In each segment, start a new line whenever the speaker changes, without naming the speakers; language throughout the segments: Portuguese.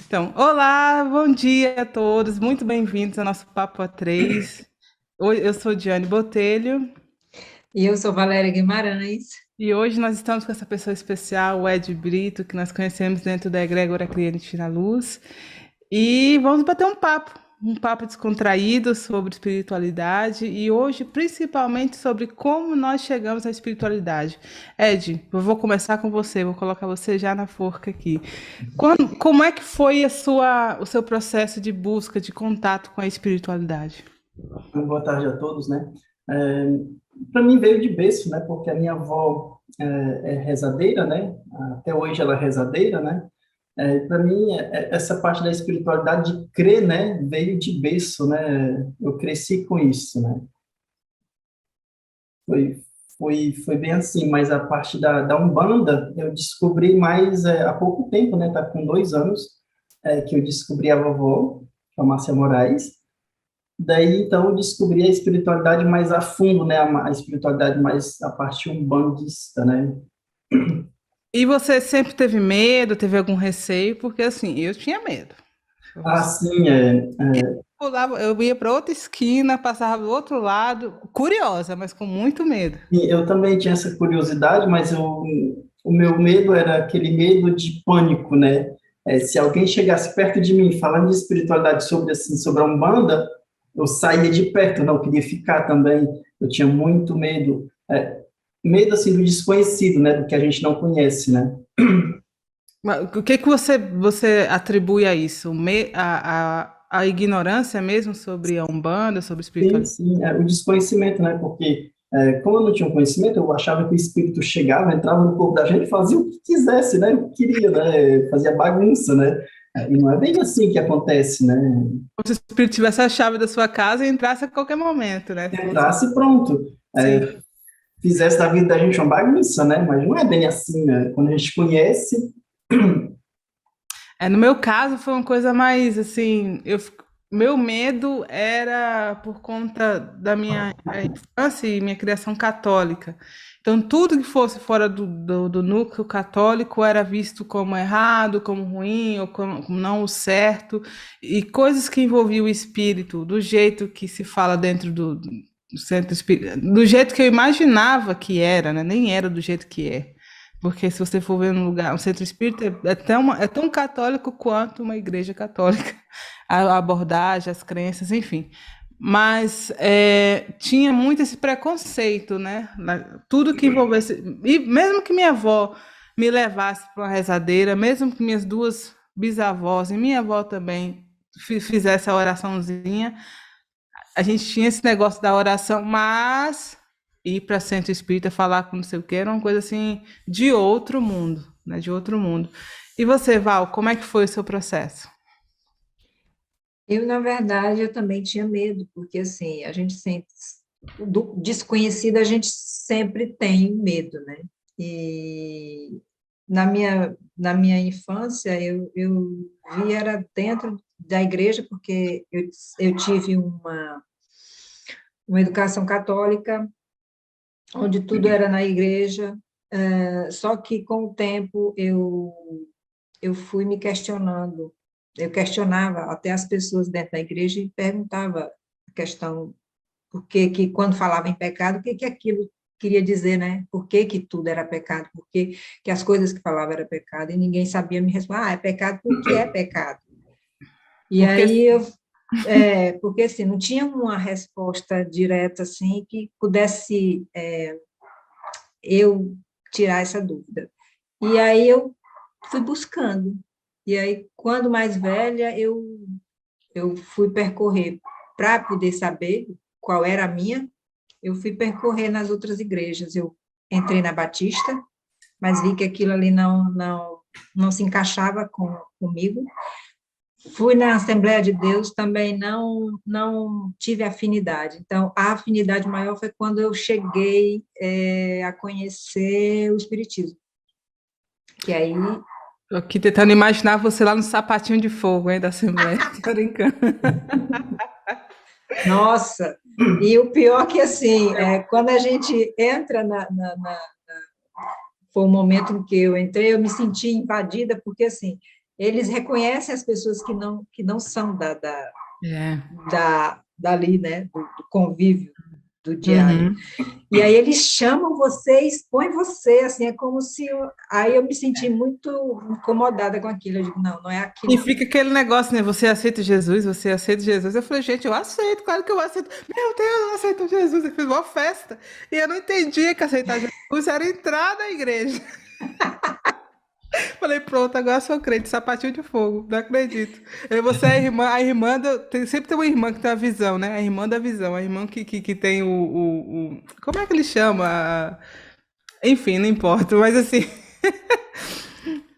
Então, olá, bom dia a todos, muito bem-vindos ao nosso Papo A3. Oi, eu sou Diane Botelho
E eu sou Valéria Guimarães.
e hoje nós estamos com essa pessoa especial, o Ed Brito, que nós conhecemos dentro da Egrégora Cliente na Luz. E vamos bater um papo descontraído sobre espiritualidade e hoje principalmente sobre como nós chegamos à espiritualidade. Ed, eu vou começar com você, vou colocar você já na forca aqui. Como é que foi o seu processo de busca, de contato com a espiritualidade?
Boa tarde a todos, né? Para mim veio de berço, né? Porque a minha avó é rezadeira, né? Até hoje ela é rezadeira, né? Para mim essa parte da espiritualidade de crer, né? Veio de berço, né? Eu cresci com isso, né? Foi foi bem assim. Mas a parte da Umbanda eu descobri mais há pouco tempo, né? Tá com 2 anos que eu descobri a vovó, a Márcia Moraes. Daí, então, eu descobri a espiritualidade mais a fundo, né? A espiritualidade mais a parte umbandista, né?
E você sempre teve medo, teve algum receio? Porque assim, eu tinha medo.
Assim,
Eu ia para outra esquina, passava do outro lado, curiosa, mas com muito medo.
e eu também tinha essa curiosidade, mas o meu medo era aquele medo de pânico, né? Se alguém chegasse perto de mim falando de espiritualidade sobre, assim, sobre a Umbanda, eu saía de perto, não queria ficar também. Eu tinha muito medo. Medo, assim, do desconhecido, né? Do que a gente não conhece, né?
Mas o que que você atribui a isso? A ignorância mesmo sobre a Umbanda, sobre
Sim,
espiritualidade?
sim, o desconhecimento, né? Porque, como eu não tinha um conhecimento, eu achava que o espírito chegava, entrava no corpo da gente e fazia o que quisesse, né? O que queria, né? Fazia bagunça, né? E não é bem assim que acontece, né?
Como se o espírito tivesse a chave da sua casa e entrasse a qualquer momento, né? Se você...
Entrasse e pronto.
Sim.
Fizesse da vida da gente uma bagunça, né? Mas não é bem assim, né? Quando a gente conhece,
No meu caso foi uma coisa mais assim, meu medo era por conta da minha infância e minha criação católica. Então, tudo que fosse fora do núcleo católico era visto como errado, como ruim, ou como não o certo, e coisas que envolviam o espírito, do jeito que se fala dentro do centro espírita, do jeito que eu imaginava que era, né? Nem era do jeito que é. Porque se você for ver um lugar, um centro espírita é tão católico quanto uma igreja católica, a abordagem, as crenças, enfim. Mas tinha muito esse preconceito, né? Tudo que envolvesse. E mesmo que minha avó me levasse para uma rezadeira, mesmo que minhas duas bisavós e minha avó também fizesse a oraçãozinha, a gente tinha esse negócio da oração, mas ir para centro espírita falar com não sei o que era uma coisa assim de outro mundo, né? De outro mundo. E você, Val, como é que foi o seu processo?
Na verdade, eu também tinha medo, porque, assim, a gente sempre, do desconhecido, a gente sempre tem medo, né? E na minha infância, eu vi, era dentro da igreja, porque eu tive uma educação católica, onde tudo era na igreja, só que com o tempo eu fui me questionando. Eu questionava até as pessoas dentro da igreja e perguntava a questão, por que que quando falava em pecado, o que que aquilo queria dizer, né? Por que que tudo era pecado? Por que que as coisas que falava era pecado? E ninguém sabia me responder. É pecado porque é pecado. E
Porque
aí porque assim, não tinha uma resposta direta assim que pudesse eu tirar essa dúvida. E aí eu fui buscando. E aí, quando mais velha, eu fui percorrer, para poder saber qual era a minha, eu fui percorrer nas outras igrejas. Eu entrei na Batista, mas vi que aquilo ali não se encaixava comigo. Fui na Assembleia de Deus, também não tive afinidade. Então, a afinidade maior foi quando eu cheguei a conhecer o Espiritismo, que aí,
tô aqui tentando imaginar você lá no sapatinho de fogo, hein, da Assembleia. Tô brincando.
nossa, e o pior que, assim, quando a gente entra foi o momento em que eu entrei, eu me senti invadida, porque, assim, eles reconhecem as pessoas que não são
É.
dali, né, do convívio do diário.
Uhum.
E aí eles chamam você, expõem você, assim, é como se... Aí eu me senti muito incomodada com aquilo. Eu digo, não, não é
E
aquilo.
fica aquele negócio, né? Você aceita Jesus? Você aceita Jesus? Eu falei, gente, eu aceito, claro que eu aceito. Meu Deus, eu aceito Jesus. Eu fiz uma festa. E eu não entendia que aceitar Jesus era entrar na igreja. Falei, pronto, agora sou crente, sapatinho de fogo, não acredito. Você é a irmã sempre tem uma irmã que tem a visão, né? A irmã da visão, a irmã que tem como é que ele chama? Enfim, não importa, mas assim,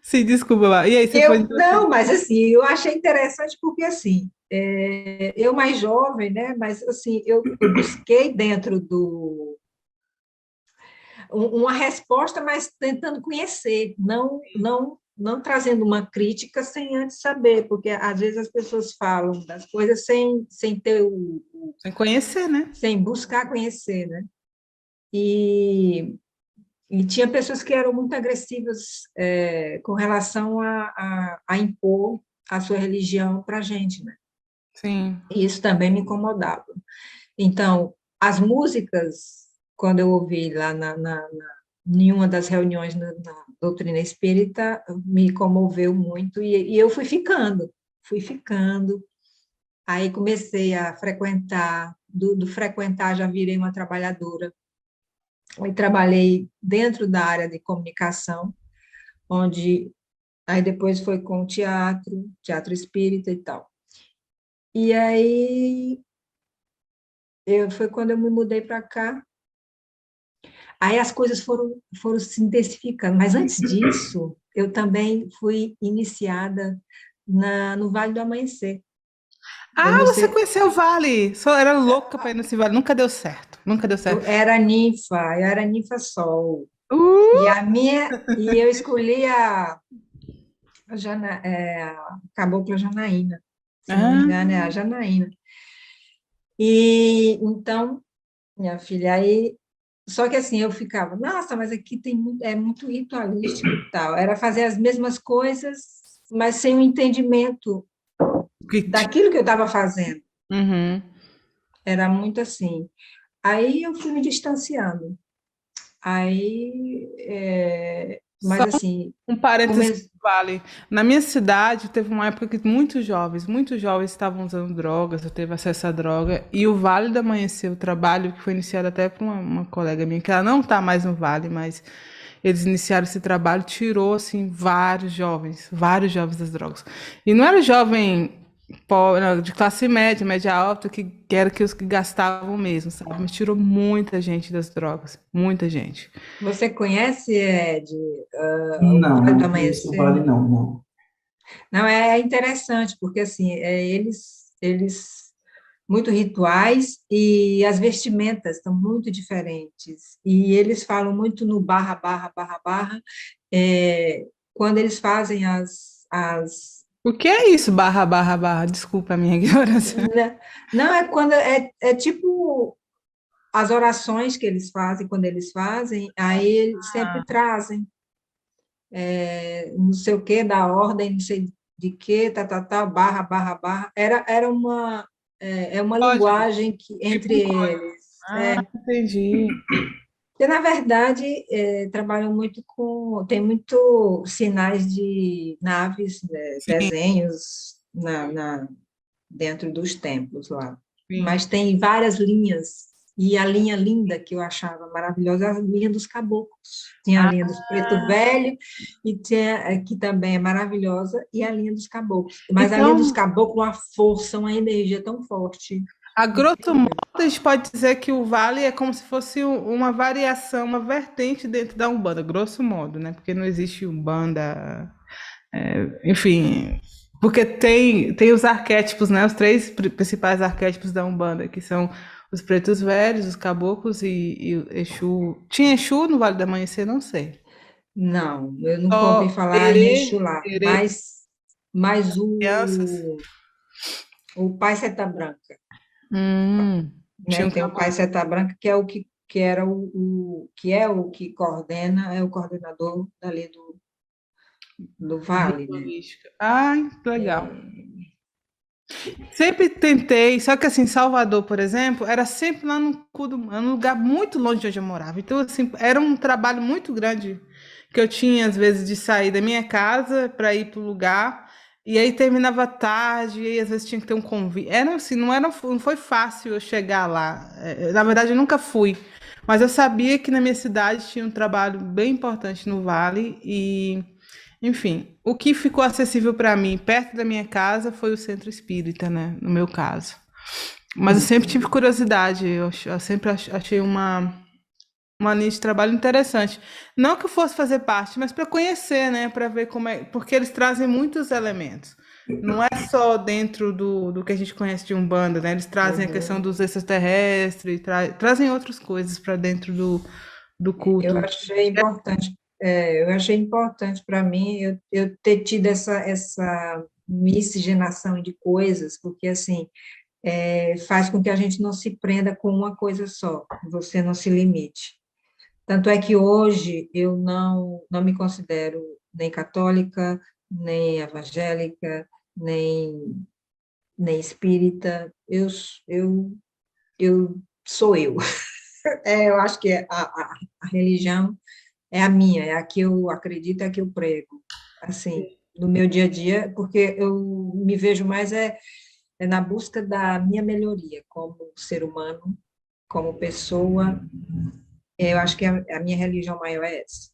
sim, desculpa lá. E aí, você foi.
Não, mas assim, eu achei interessante porque assim, eu mais jovem, né? Mas assim, eu busquei dentro uma resposta, mas tentando conhecer, não trazendo uma crítica sem antes saber, porque às vezes as pessoas falam das coisas sem ter
Sem conhecer, né?
sem buscar conhecer, né? E, e tinha pessoas que eram muito agressivas com relação a impor a sua religião para a gente, né?
Sim.
E isso também me incomodava. Então, as músicas, quando eu ouvi lá em uma das reuniões na doutrina espírita, me comoveu muito e eu fui ficando. Aí comecei a frequentar, do frequentar já virei uma trabalhadora. Aí trabalhei dentro da área de comunicação, onde aí depois foi com teatro espírita e tal. E aí foi quando eu me mudei para cá. Aí as coisas foram se intensificando, mas antes disso, eu também fui iniciada no Vale do Amanhecer. Eu
Ah,
não
você
sei,
conheceu o Vale. Só era louca para ir nesse Vale. Nunca deu certo. Nunca deu certo.
eu era ninfa sol.
Uh!
E eu escolhi a Cabocla Janaína, se não me
Ah,
engano, é a Janaína. E então, minha filha, aí só que assim, eu ficava, nossa, mas aqui é muito ritualístico e tal. Era fazer as mesmas coisas, mas sem o entendimento daquilo que eu estava fazendo.
Uhum.
Era muito assim. Aí eu fui me distanciando. Mas assim,
Um parênteses
come...
que vale. Na minha cidade, teve uma época que muitos jovens estavam usando drogas, eu teve acesso à droga, e o Vale do Amanhecer, o trabalho que foi iniciado até por uma colega minha, que ela não está mais no Vale, mas eles iniciaram esse trabalho, tirou, assim, vários jovens das drogas. E não era jovem pobre, não, de classe média, média alta, que era que os que gastavam mesmo, sabe? Mas tirou muita gente das drogas, muita gente.
Você conhece, Ed, o
Não,
Vale do
não conheço o
Amanhecer?
Vale, não, não.
Não, é interessante, porque assim, eles muito rituais e as vestimentas estão muito diferentes. E eles falam muito no barra, barra, barra, barra, quando eles fazem
O que é isso, barra, barra, barra? Desculpa a minha ignorância.
né? Não, é quando é tipo as orações que eles fazem, quando eles fazem, aí eles sempre trazem não sei o quê, da ordem, não sei de quê, barra, barra, barra. Era uma
Código,
linguagem que
tipo
entre
um código.
eles.
Ah, entendi.
Porque, na verdade, trabalham muito tem muito sinais de naves, né,
Sim,
desenhos dentro dos templos lá.
sim.
Mas tem várias linhas, e a linha linda que eu achava maravilhosa é a linha dos caboclos. Tinha a
Ah,
linha dos preto velho, e tinha, que também é maravilhosa, e a linha dos caboclos. Mas a linha dos
então,
caboclos, uma força, uma energia tão forte.
a grosso modo, a gente pode dizer que o Vale é como se fosse uma variação, uma vertente dentro da Umbanda, grosso modo, né? Porque não existe Umbanda, enfim, porque tem os arquétipos, né? Os três principais arquétipos da Umbanda, que são os pretos velhos, os caboclos e o Exu. Tinha Exu no Vale do Amanhecer? Não sei.
Não, eu nunca ouvi
Só
falar em
Erê,
Exu lá,
Erê,
mas
crianças.
o Pai Seta Branca,
Tinha
né?
um
Tem o Pai Seta Branca, que é o que era que é o que coordena, é o coordenador dali do Vale, né?
Ritualística. Ai, que legal. Sempre tentei, só que assim, Salvador, por exemplo, era sempre lá no cu do, num lugar muito longe de onde eu morava. Então, assim, era um trabalho muito grande que eu tinha, às vezes, de sair da minha casa para ir para o lugar, e aí terminava tarde, e aí, às vezes tinha que ter um convite. Era assim, não foi fácil eu chegar lá. Na verdade, eu nunca fui, mas eu sabia que na minha cidade tinha um trabalho bem importante no Vale, e enfim, o que ficou acessível para mim, perto da minha casa, foi o centro espírita, né? No meu caso. Mas eu sempre tive curiosidade, eu sempre achei uma linha de trabalho interessante. Não que eu fosse fazer parte, mas para conhecer, né? Para ver como é. Porque eles trazem muitos elementos. Não é só dentro do que a gente conhece de Umbanda, né? Eles trazem a questão
Uhum.
dos extraterrestres, trazem outras coisas para dentro do
Eu
culto.
achei importante, eu achei importante para mim eu ter tido essa miscigenação de coisas, porque assim faz com que a gente não se prenda com uma coisa só, você não se limite. Tanto é que hoje eu não me considero nem católica, nem evangélica, nem, nem espírita, eu, eu sou eu. Eu acho que a religião é a minha, é a que eu acredito, é a que eu prego, assim, no meu dia a dia, porque eu me vejo mais é na busca da minha melhoria como ser humano, como pessoa. Eu acho que a minha religião maior é essa.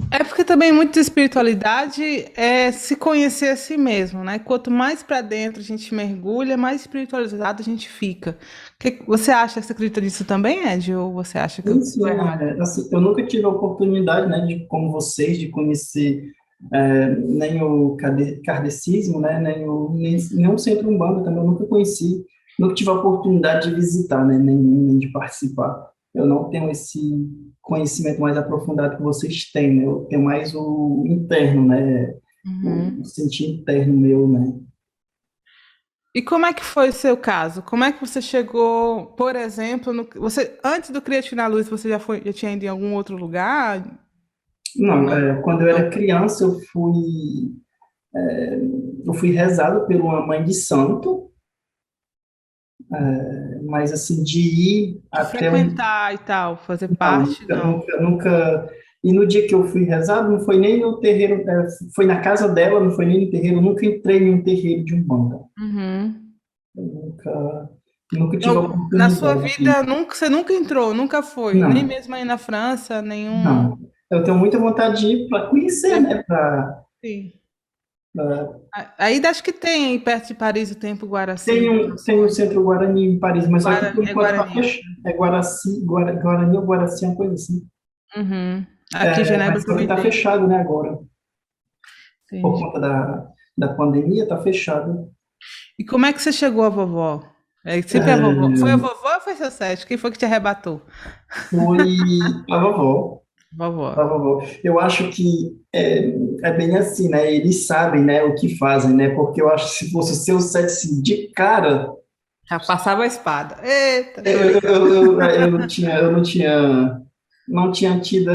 É porque também muita espiritualidade é se conhecer a si mesmo, né? Quanto mais para dentro a gente mergulha, mais espiritualizado a gente fica. Você acha que você acredita nisso também, Ed? Ou você acha que eu
Sim,
estou
sim,
errado?
assim, eu nunca tive a oportunidade, né, de, como vocês, de conhecer nem o kardecismo, né, nem o Centro Umbanda também, eu nunca conheci, nunca tive a oportunidade de visitar, né, nem de participar. Eu não tenho esse conhecimento mais aprofundado que vocês têm, né, eu tenho mais o interno, né, o
Uhum.
sentir interno meu, né.
E como é que foi o seu caso? Como é que você chegou, por exemplo, você antes do Criativo na Luz, você já tinha ido em algum outro lugar ou
Não,
não?
quando eu era criança, eu fui rezado por uma mãe de santo, mas assim, de ir
De
até um.
frequentar e tal, fazer
Não,
parte,
nunca,
não.
nunca, nunca. E no dia que eu fui rezado, não foi nem no terreiro, foi na casa dela, não foi nem no terreiro, eu nunca entrei em um terreiro de Umbanda.
Uhum.
Eu nunca tive a
Então, na sua
oportunidade de.
vida, você nunca entrou, nunca foi, nem
Não,
mesmo aí na França, nenhum.
não. Eu tenho muita vontade de ir para conhecer, né?
Sim.
Pra-
Aí acho que tem aí perto de Paris o Tempo Guaraci,
tem o Centro Guarani em Paris, mas só que por
É
enquanto está
Guarani.
fechado. É Guaraci, Guarani ou Guaraci, uma coisa assim.
Uhum. Aqui em Genebra
Mas só que
também
está
tem.
fechado, né, agora. Por
Sim.
conta da pandemia, está fechado.
E como é que você chegou à vovó? É, sempre a vovó. Foi a
É,
vovó ou foi seu sete? Quem foi que te arrebatou?
foi a vovó.
Vovó.
A vovó. Eu acho que é bem assim, né? Eles sabem, né, o que fazem, né? Porque eu acho que se fosse o seu set assim, de cara,
Já passava a espada. Eita, tô
eu,
brincando.
eu, eu, eu não tinha tido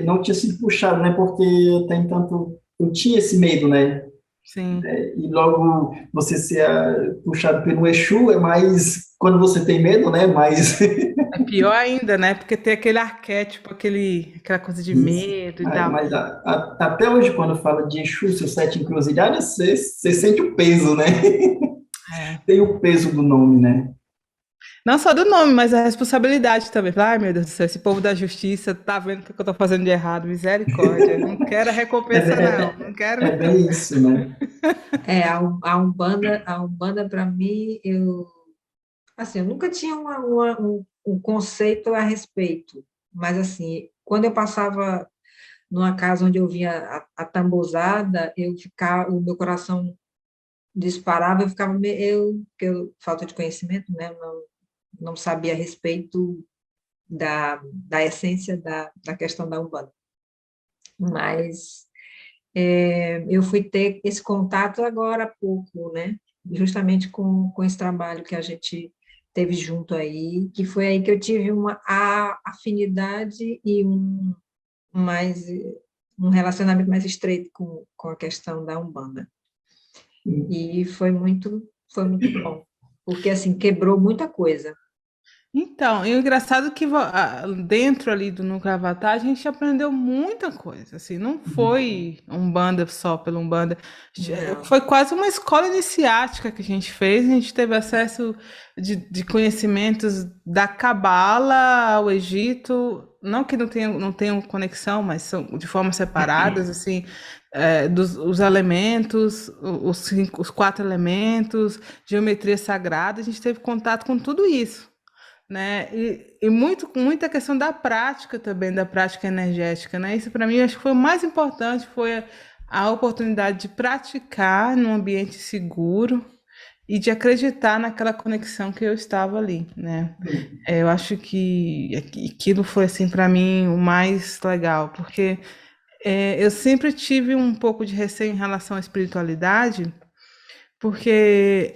não tinha sido puxado, né? Porque até entanto eu tinha esse medo, né?
Sim.
E logo você ser puxado pelo Exu é mais quando você tem medo, né? Mais
É pior ainda, né? Porque tem aquele arquétipo, aquela coisa de
isso.
medo e tal.
Mas até hoje, quando fala de Exu, seu sete encruzilhada, você sente o peso, né?
É.
Tem o peso do nome, né?
Não só do nome, mas a responsabilidade também. Ai, meu Deus do céu, esse povo da justiça tá vendo o que eu tô fazendo de errado. Misericórdia. Não quero a
É,
recompensa,
é,
não.
é,
Não quero,
é
não.
bem isso, né?
A Umbanda para mim, assim, eu nunca tinha um conceito a respeito, mas assim, quando eu passava numa casa onde eu via a tambozada, o meu coração disparava, eu ficava falta de conhecimento, né? Não sabia a respeito da essência da questão da Umbanda. Mas eu fui ter esse contato agora há pouco, né? Justamente com esse trabalho que a gente teve junto aí, que foi aí que eu tive uma afinidade e mais, um relacionamento mais estreito com a questão da Umbanda. E foi muito bom, porque assim, quebrou muita coisa.
Então, e o engraçado é que dentro ali do Núcleo Avatar a gente aprendeu muita coisa, assim, não foi Umbanda só pelo Umbanda,
Não,
foi quase uma escola iniciática que a gente fez, a gente teve acesso de conhecimentos da Cabala ao Egito, não que não tenham conexão, mas são de formas separadas, assim, os elementos, os quatro elementos, geometria sagrada, a gente teve contato com tudo isso, né? E muita questão da prática também, da prática energética, né? Isso para mim acho que foi o mais importante, foi a oportunidade de praticar num ambiente seguro e de acreditar naquela conexão que eu estava ali, né? Eu acho que aquilo foi assim para mim o mais legal, porque eu sempre tive um pouco de receio em relação à espiritualidade, porque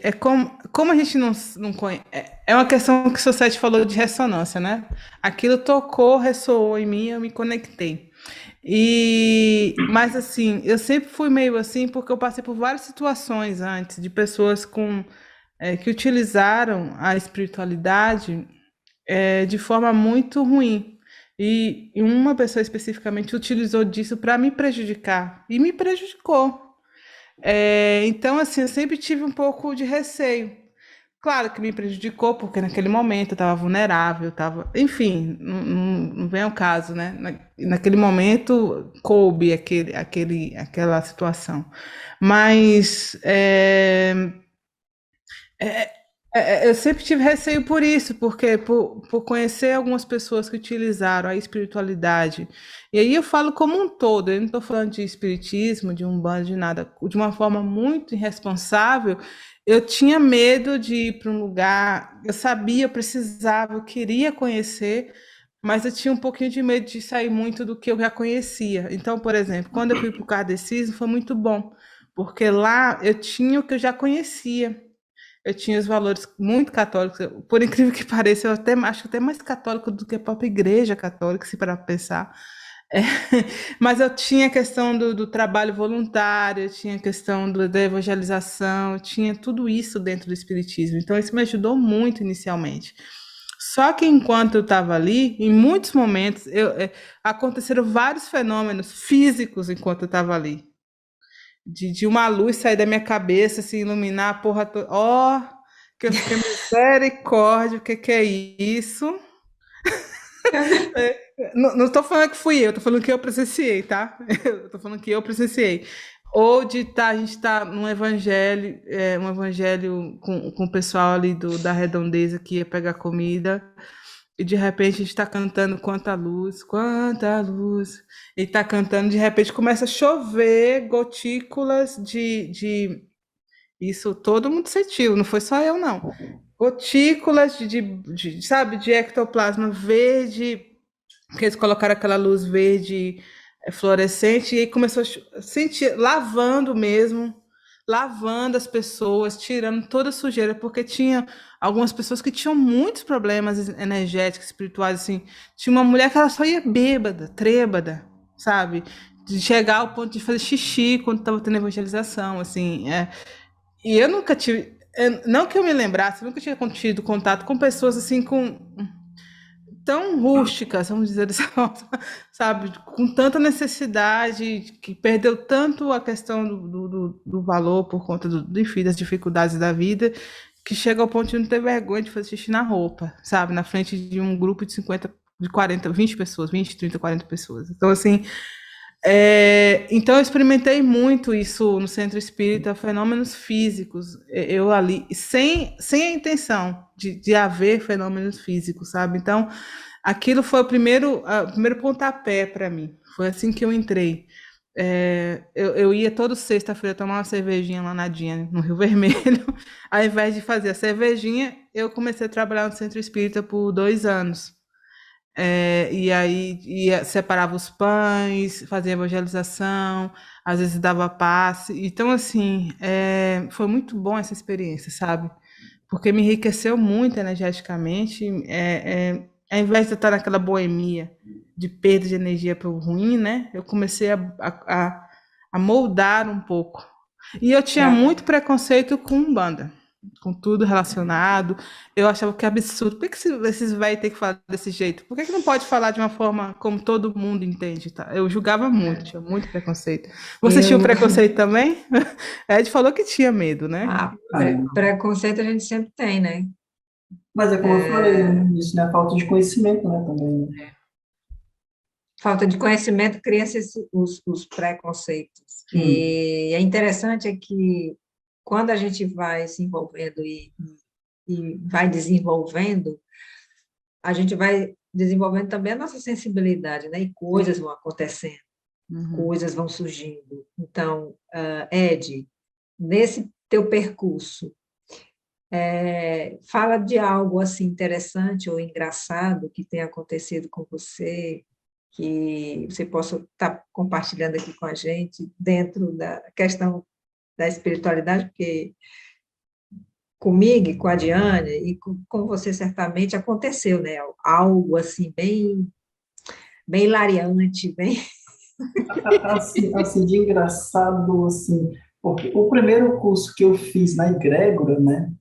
como a gente não conhece. É uma questão que o Society falou de ressonância, né? Aquilo tocou, ressoou em mim, eu me conectei. Mas assim, eu sempre fui meio assim, porque eu passei por várias situações antes, de pessoas que utilizaram a espiritualidade de forma muito ruim. E uma pessoa especificamente utilizou disso para me prejudicar. E me prejudicou. Então, assim, eu sempre tive um pouco de receio. Claro que me prejudicou, porque naquele momento eu estava vulnerável, estava. Enfim, não vem ao caso, né? Naquele momento coube aquela situação. Mas eu sempre tive receio por isso, porque por conhecer algumas pessoas que utilizaram a espiritualidade. E aí eu falo como um todo, eu não estou falando de espiritismo, de umbanda, de nada, de uma forma muito irresponsável. Eu tinha medo de ir para um lugar, eu sabia, eu precisava, eu queria conhecer, mas eu tinha um pouquinho de medo de sair muito do que eu já conhecia. Então, por exemplo, quando eu fui para o kardecismo, foi muito bom, porque lá eu tinha o que eu já conhecia. Eu tinha os valores muito católicos. Por incrível que pareça, eu até acho até mais católico do que a própria igreja católica, se para pensar. É, mas eu tinha a questão do trabalho voluntário, eu tinha a questão da evangelização, eu tinha tudo isso dentro do espiritismo. Então, isso me ajudou muito inicialmente. Só que enquanto eu estava ali, em muitos momentos, aconteceram vários fenômenos físicos enquanto eu estava ali de uma luz sair da minha cabeça, assim, iluminar a porra toda. Ó, que eu fiquei, misericórdia, o que que é isso? Não estou falando que fui eu, estou falando que eu presenciei, tá? Eu tô falando que eu presenciei. Ou de a gente tá num evangelho, um evangelho com o pessoal ali da redondeza que ia pegar comida, e de repente a gente está cantando quanta luz, e está cantando, de repente começa a chover gotículas isso todo mundo sentiu, não foi só eu, não. Gotículas sabe, de ectoplasma verde, porque eles colocaram aquela luz verde fluorescente, e aí começou a sentir, lavando mesmo, lavando as pessoas, tirando toda a sujeira, porque tinha algumas pessoas que tinham muitos problemas energéticos, espirituais, assim. Tinha uma mulher que ela só ia bêbada, trêbada, sabe? De chegar ao ponto de fazer xixi quando estava tendo evangelização, assim. E eu nunca tive, não que eu me lembrasse, eu nunca tinha tido contato com pessoas assim tão rústicas, vamos dizer dessa forma, sabe, com tanta necessidade, que perdeu tanto a questão do valor por conta enfim, das dificuldades da vida, que chega ao ponto de não ter vergonha de fazer xixi na roupa, sabe, na frente de um grupo de 50, de 40, 20 pessoas, 20, 30, 40 pessoas. Então, assim, então eu experimentei muito isso no centro espírita, fenômenos físicos, eu ali, sem a intenção de haver fenômenos físicos, sabe? Então, aquilo foi o primeiro pontapé para mim, foi assim que eu entrei. Eu ia toda sexta-feira tomar uma cervejinha lá na Dinha, no Rio Vermelho, ao invés de fazer a cervejinha, eu comecei a trabalhar no centro espírita por 2 anos. E aí separava os pães, fazia evangelização, às vezes dava passe. Então, assim, foi muito bom essa experiência, sabe? porque me enriqueceu muito energeticamente. Ao invés de eu estar naquela boemia de perda de energia para o ruim, né? Eu comecei a moldar um pouco. E eu tinha
Pra-
muito preconceito com banda, com tudo relacionado. Eu achava que é absurdo. Por que esses vai ter que falar desse jeito? Por que não pode falar de uma forma como todo mundo entende, tá? Eu julgava muito, tinha muito preconceito. Você tinha o
Eu,
preconceito também? Ed falou que tinha medo, né?
Ah,
preconceito a gente sempre tem, né?
mas é como eu falei no início, né? Falta de conhecimento, né? Também, né?
Falta de conhecimento cria os preconceitos.
Hum,
E é interessante é que quando a gente vai se envolvendo e vai desenvolvendo, a gente vai desenvolvendo também a nossa sensibilidade, né? E
Sim.
coisas vão acontecendo,
Uhum.
coisas vão surgindo. Então, Ed, nesse teu percurso, fala de algo assim interessante ou engraçado que tenha acontecido com você, que você possa estar compartilhando aqui com a gente dentro da questão da espiritualidade, porque comigo e com a Diane e com você certamente aconteceu, né? Algo assim bem hilariante, bem.
assim, de engraçado, assim, porque o primeiro curso que eu fiz na egrégora, né?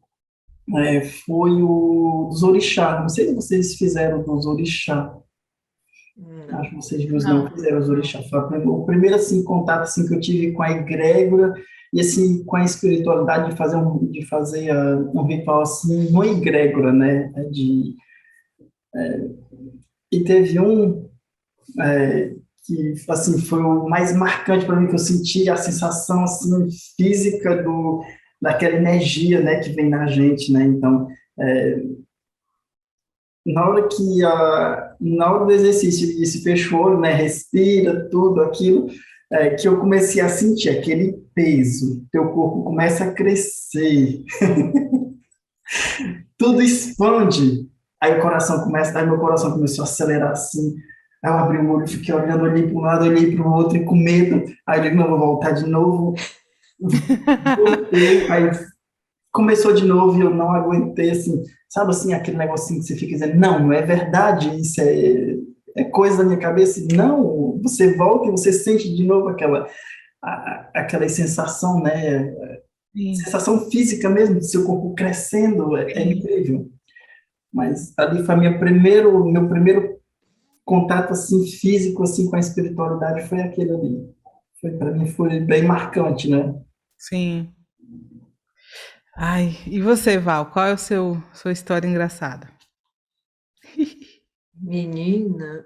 Foi o dos orixá. Não sei se vocês fizeram dos orixá. Acho
Não.
que vocês dois não
Não.
fizeram os orixá. Foi o primeiro assim, contato assim, que eu tive com a egrégora e assim, com a espiritualidade de fazer um ritual assim, uma egrégora, né? E teve um que assim, foi o mais marcante para mim, que eu senti a sensação assim, física daquela energia, né, que vem na gente, né? Então, na hora do exercício, e se fecha o olho, né, respira, tudo aquilo, que eu comecei a sentir aquele peso, teu corpo começa a crescer, tudo expande, aí meu coração começou a acelerar assim, aí eu abri o olho, fiquei olhando, olhei para um lado, olhei para o outro, e com medo, aí eu digo, não, vou voltar de novo, voltei, aí começou de novo e eu não aguentei, assim, sabe assim, aquele negocinho que você fica dizendo, não, não é verdade, isso é coisa da minha cabeça. Não, você volta e você sente de novo aquela sensação, né?
Sim,
Sensação física mesmo, do seu corpo crescendo, é
sim.
incrível. Mas ali foi meu primeiro contato, assim, físico, assim, com a espiritualidade, foi aquele ali. Para mim, foi bem marcante, né?
Sim. Ai, e você, Val? Qual é o sua história engraçada?
Menina,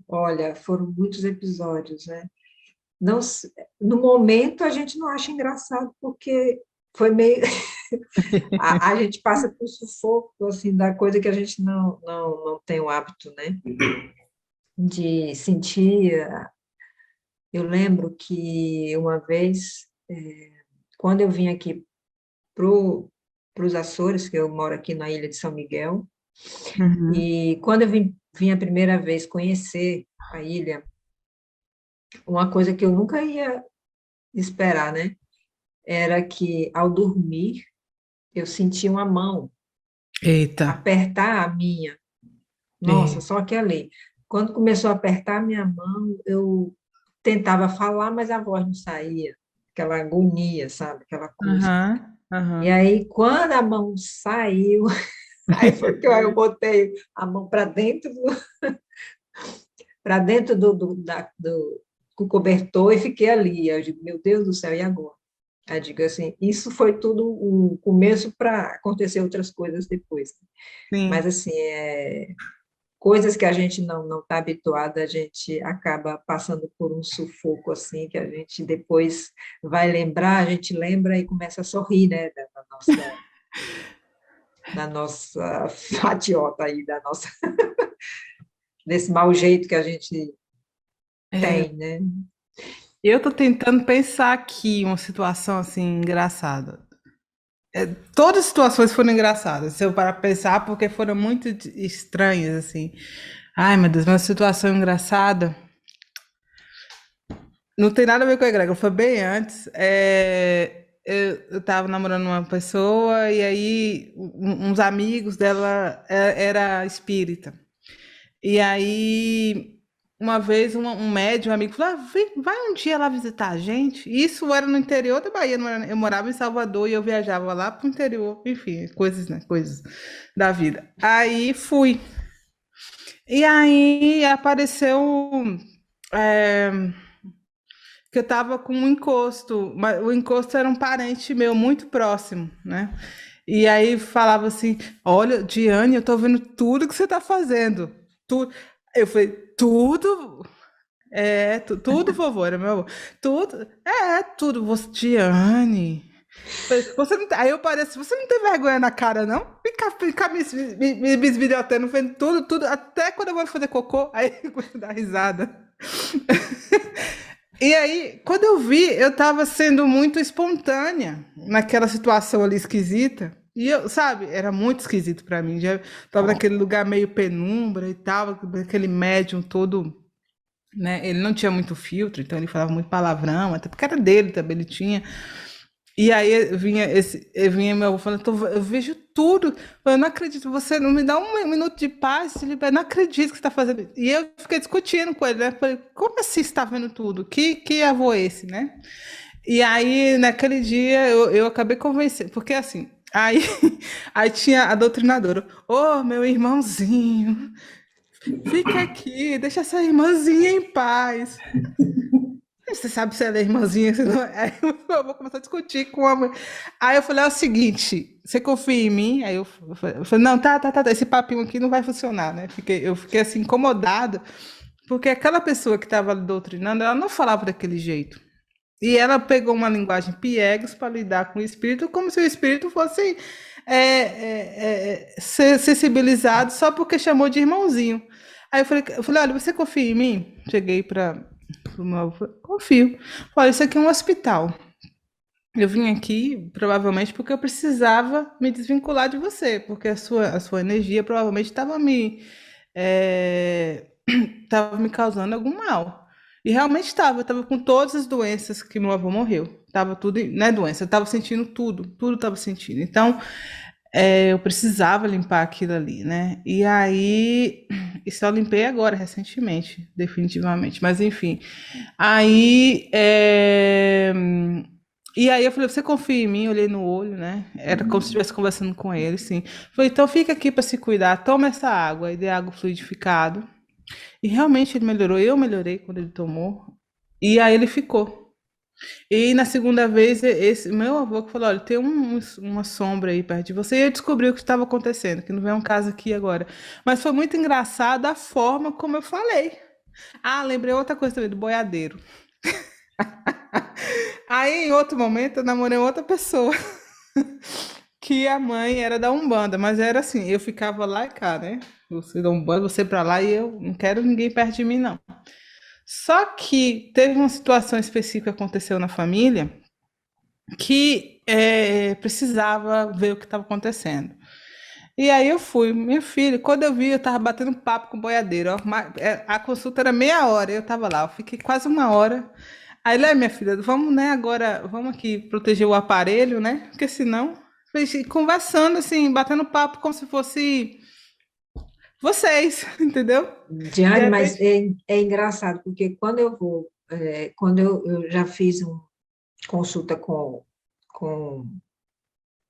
olha, foram muitos episódios, né? Não, no momento a gente não acha engraçado, porque foi meio. A gente passa por sufoco, assim, da coisa que a gente não tem o hábito, né? De sentir. Eu lembro que uma vez, quando eu vim aqui para os Açores, que eu moro aqui na ilha de São Miguel,
Uhum.
e quando eu vim a primeira vez conhecer a ilha, uma coisa que eu nunca ia esperar, né? Era que ao dormir eu sentia uma mão
Eita.
apertar a minha. Nossa,
E-
só que ali. Quando começou a apertar a minha mão, eu tentava falar, mas a voz não saía. Aquela agonia, sabe? Aquela coisa.
Aham,
E
aham.
aí, quando a mão saiu, aí foi que eu botei a mão para dentro do cobertor e fiquei ali. Eu digo, meu Deus do céu, e agora? Aí eu digo assim, isso foi tudo um começo para acontecer outras coisas depois. Mas,
Sim.
assim, coisas que a gente não está habituada, a gente acaba passando por um sufoco, assim, que a gente depois vai lembrar, a gente lembra e começa a sorrir, né, da nossa fatiota aí, desse mau jeito que a gente
É,
tem, né?
eu tô tentando pensar aqui uma situação assim engraçada. Todas as situações foram engraçadas, se eu parar pra pensar, porque foram muito estranhas, assim. Ai, meu Deus, uma situação engraçada. Não tem nada a ver com a egrégora, foi bem antes. eu estava namorando uma pessoa e aí uns amigos dela era espírita. E aí, uma vez, um médium, um amigo, falou: vai um dia lá visitar a gente. E isso era no interior da Bahia, eu morava em Salvador e eu viajava lá para o interior, enfim, coisas, né? Coisas da vida. Aí fui. E aí apareceu é, que eu estava com um encosto, mas o encosto era um parente meu muito próximo, né? E aí falava assim: Olha, Diane, eu tô vendo tudo que você tá fazendo. Tudo. Eu falei: Tudo? Tudo, vovô, era meu avô. Tudo? Tudo. Você, Diane. Você não, aí eu parei assim: Você não tem vergonha na cara, não? Fica me bisbilhotando, vendo tudo, tudo, até quando eu vou fazer cocô, aí eu começo a dar risada. E aí, quando eu vi, eu estava sendo muito espontânea naquela situação ali esquisita. E eu, sabe, era muito esquisito para mim. Já estava naquele lugar meio penumbra e tal, aquele médium todo, né? Ele não tinha muito filtro, então ele falava muito palavrão, até porque era dele também, ele tinha. E aí vinha meu avô falando: Eu vejo tudo, eu não acredito, você não me dá um minuto de paz, eu não acredito que você está fazendo isso. E eu fiquei discutindo com ele, né? Falei: Como assim você está vendo tudo? Que avô é esse, né? E aí, naquele dia, eu acabei convencendo, porque assim, aí, aí tinha a doutrinadora: Ô, meu irmãozinho, fica aqui, deixa essa irmãzinha em paz. Você sabe se ela é irmãzinha, você não... Aí eu vou começar a discutir com a mãe. Aí eu falei: É o seguinte, você confia em mim? Aí eu falei: Não, tá, esse papinho aqui não vai funcionar, né? Eu fiquei assim, incomodada, porque aquela pessoa que estava doutrinando, ela não falava daquele jeito. E ela pegou uma linguagem piegas para lidar com o espírito, como se o espírito fosse ser sensibilizado só porque chamou de irmãozinho. Aí eu falei: Olha, você confia em mim? Cheguei para o meu avô: Confio. Olha, isso aqui é um hospital. Eu vim aqui provavelmente porque eu precisava me desvincular de você, porque a sua energia provavelmente estava me causando algum mal. E realmente estava com todas as doenças que meu avô morreu. Tava tudo, não é doença, eu estava sentindo tudo estava sentindo. Então, eu precisava limpar aquilo ali, né? E aí, e só limpei agora, recentemente, definitivamente. Mas enfim, aí, e aí eu falei: Você confia em mim? Eu olhei no olho, né? Era como se estivesse conversando com ele, sim. Falei: Então fica aqui para se cuidar, toma essa água. Aí dei água fluidificada. E realmente ele melhorou. Eu melhorei quando ele tomou. E aí ele ficou. E na segunda vez, esse meu avô que falou: Olha, tem uma sombra aí perto de você. E eu descobri o que estava acontecendo, que não é um caso aqui agora. Mas foi muito engraçado a forma como eu falei. Ah, lembrei outra coisa também, do boiadeiro. Aí, em outro momento, eu namorei outra pessoa, que a mãe era da Umbanda, mas era assim: eu ficava lá e cá, né? Você da Umbanda, você pra lá, e eu não quero ninguém perto de mim, não. Só que teve uma situação específica que aconteceu na família que precisava ver o que estava acontecendo. E aí eu fui, minha filha, quando eu vi, eu estava batendo papo com o boiadeiro. Ó, a consulta era meia hora, eu estava lá, eu fiquei quase uma hora. Aí, minha filha, vamos, né, agora, vamos aqui proteger o aparelho, né? Porque senão, conversando assim, batendo papo como se fosse vocês, entendeu? De
Diane, mas
repente,
é engraçado, porque quando eu vou, quando eu já fiz uma consulta com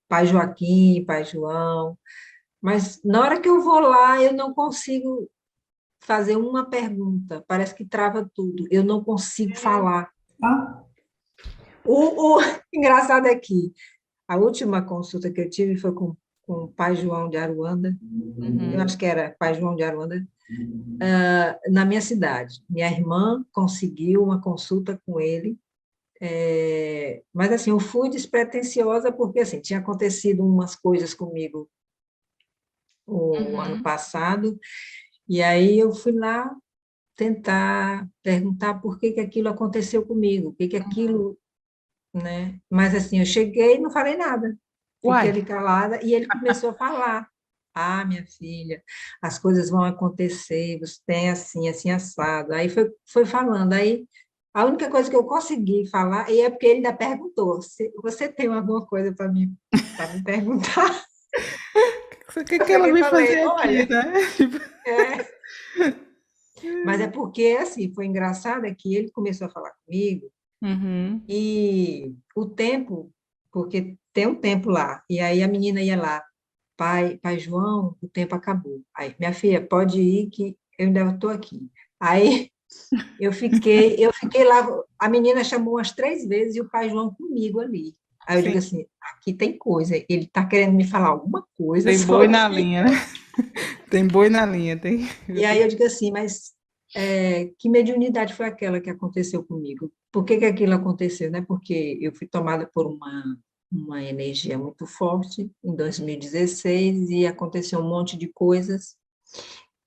pai Joaquim, pai João, mas na hora que eu vou lá, eu não consigo fazer uma pergunta, parece que trava tudo, eu não consigo falar.
Ah,
O engraçado é que a última consulta que eu tive foi com o pai João de Aruanda, eu
uhum,
acho que era pai João de Aruanda, na minha cidade. Minha irmã conseguiu uma consulta com ele, mas assim, eu fui despretensiosa porque assim, tinha acontecido umas coisas comigo o ano
uhum,
passado, e aí eu fui lá tentar perguntar por que que aquilo aconteceu comigo, o que que aquilo, né? Mas assim, eu cheguei e não falei nada. Fiquei
uai,
ali calada e ele começou a falar. Ah, minha filha, as coisas vão acontecer, você tem assim, assim, assado. Aí foi falando, aí A única coisa que eu consegui falar, e é porque ele ainda perguntou, você tem alguma coisa para me perguntar?
O que
Eu
que ela
peguei e
veio
falei,
fazer aqui,
olha,
né? Tipo,
é, mas é porque, assim, foi engraçado é que ele começou a falar comigo
uhum,
e o tempo, porque tem um tempo lá, e aí a menina ia lá, pai João, o tempo acabou. Aí, minha filha, pode ir que eu ainda estou aqui. Aí eu fiquei lá, a menina chamou umas 3 vezes e o pai João comigo ali. Aí eu digo
sim,
assim, aqui tem coisa, ele está querendo me falar alguma coisa
tem boi na
sobre.
linha, né? Tem boi na linha, tem.
E aí eu digo assim, mas que mediunidade foi aquela que aconteceu comigo? Por que que aquilo aconteceu? Né? Porque eu fui tomada por uma energia muito forte em 2016 e aconteceu um monte de coisas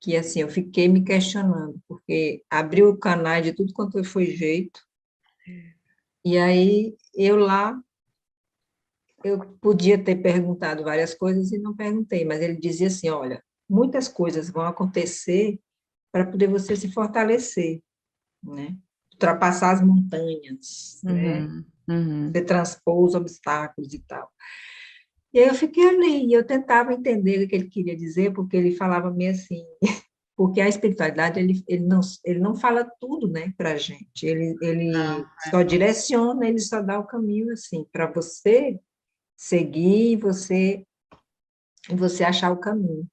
que assim eu fiquei me questionando, porque abriu o canal de tudo quanto foi jeito, e aí eu podia ter perguntado várias coisas e não perguntei, mas ele dizia assim, olha, muitas coisas vão acontecer para poder você se fortalecer, né? Ultrapassar as montanhas, né?
Uhum, uhum.
Você transpor os obstáculos e tal. E aí eu fiquei ali, e eu tentava entender o que ele queria dizer, porque ele falava meio assim, porque a espiritualidade, ele não fala tudo, né, para a gente, ele
Não,
só direciona, ele só dá o caminho, assim, para você seguir, você achar o caminho.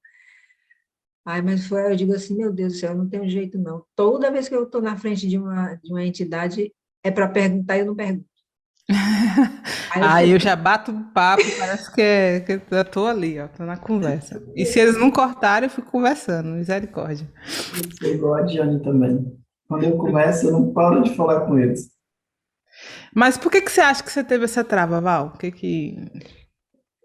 Ai, mas eu digo assim, meu Deus do céu, não tem jeito não. Toda vez que eu estou na frente de uma entidade, é para perguntar e eu não pergunto. Aí eu
aí
fico,
eu já bato um papo, parece que eu já tô ali, ó, tô na conversa. E se eles não cortarem, eu fico conversando, misericórdia.
Eu sou igual a Diane também. Quando eu começo, eu não paro de falar com eles.
Mas por que que você acha que você teve essa trava, Val? O que que...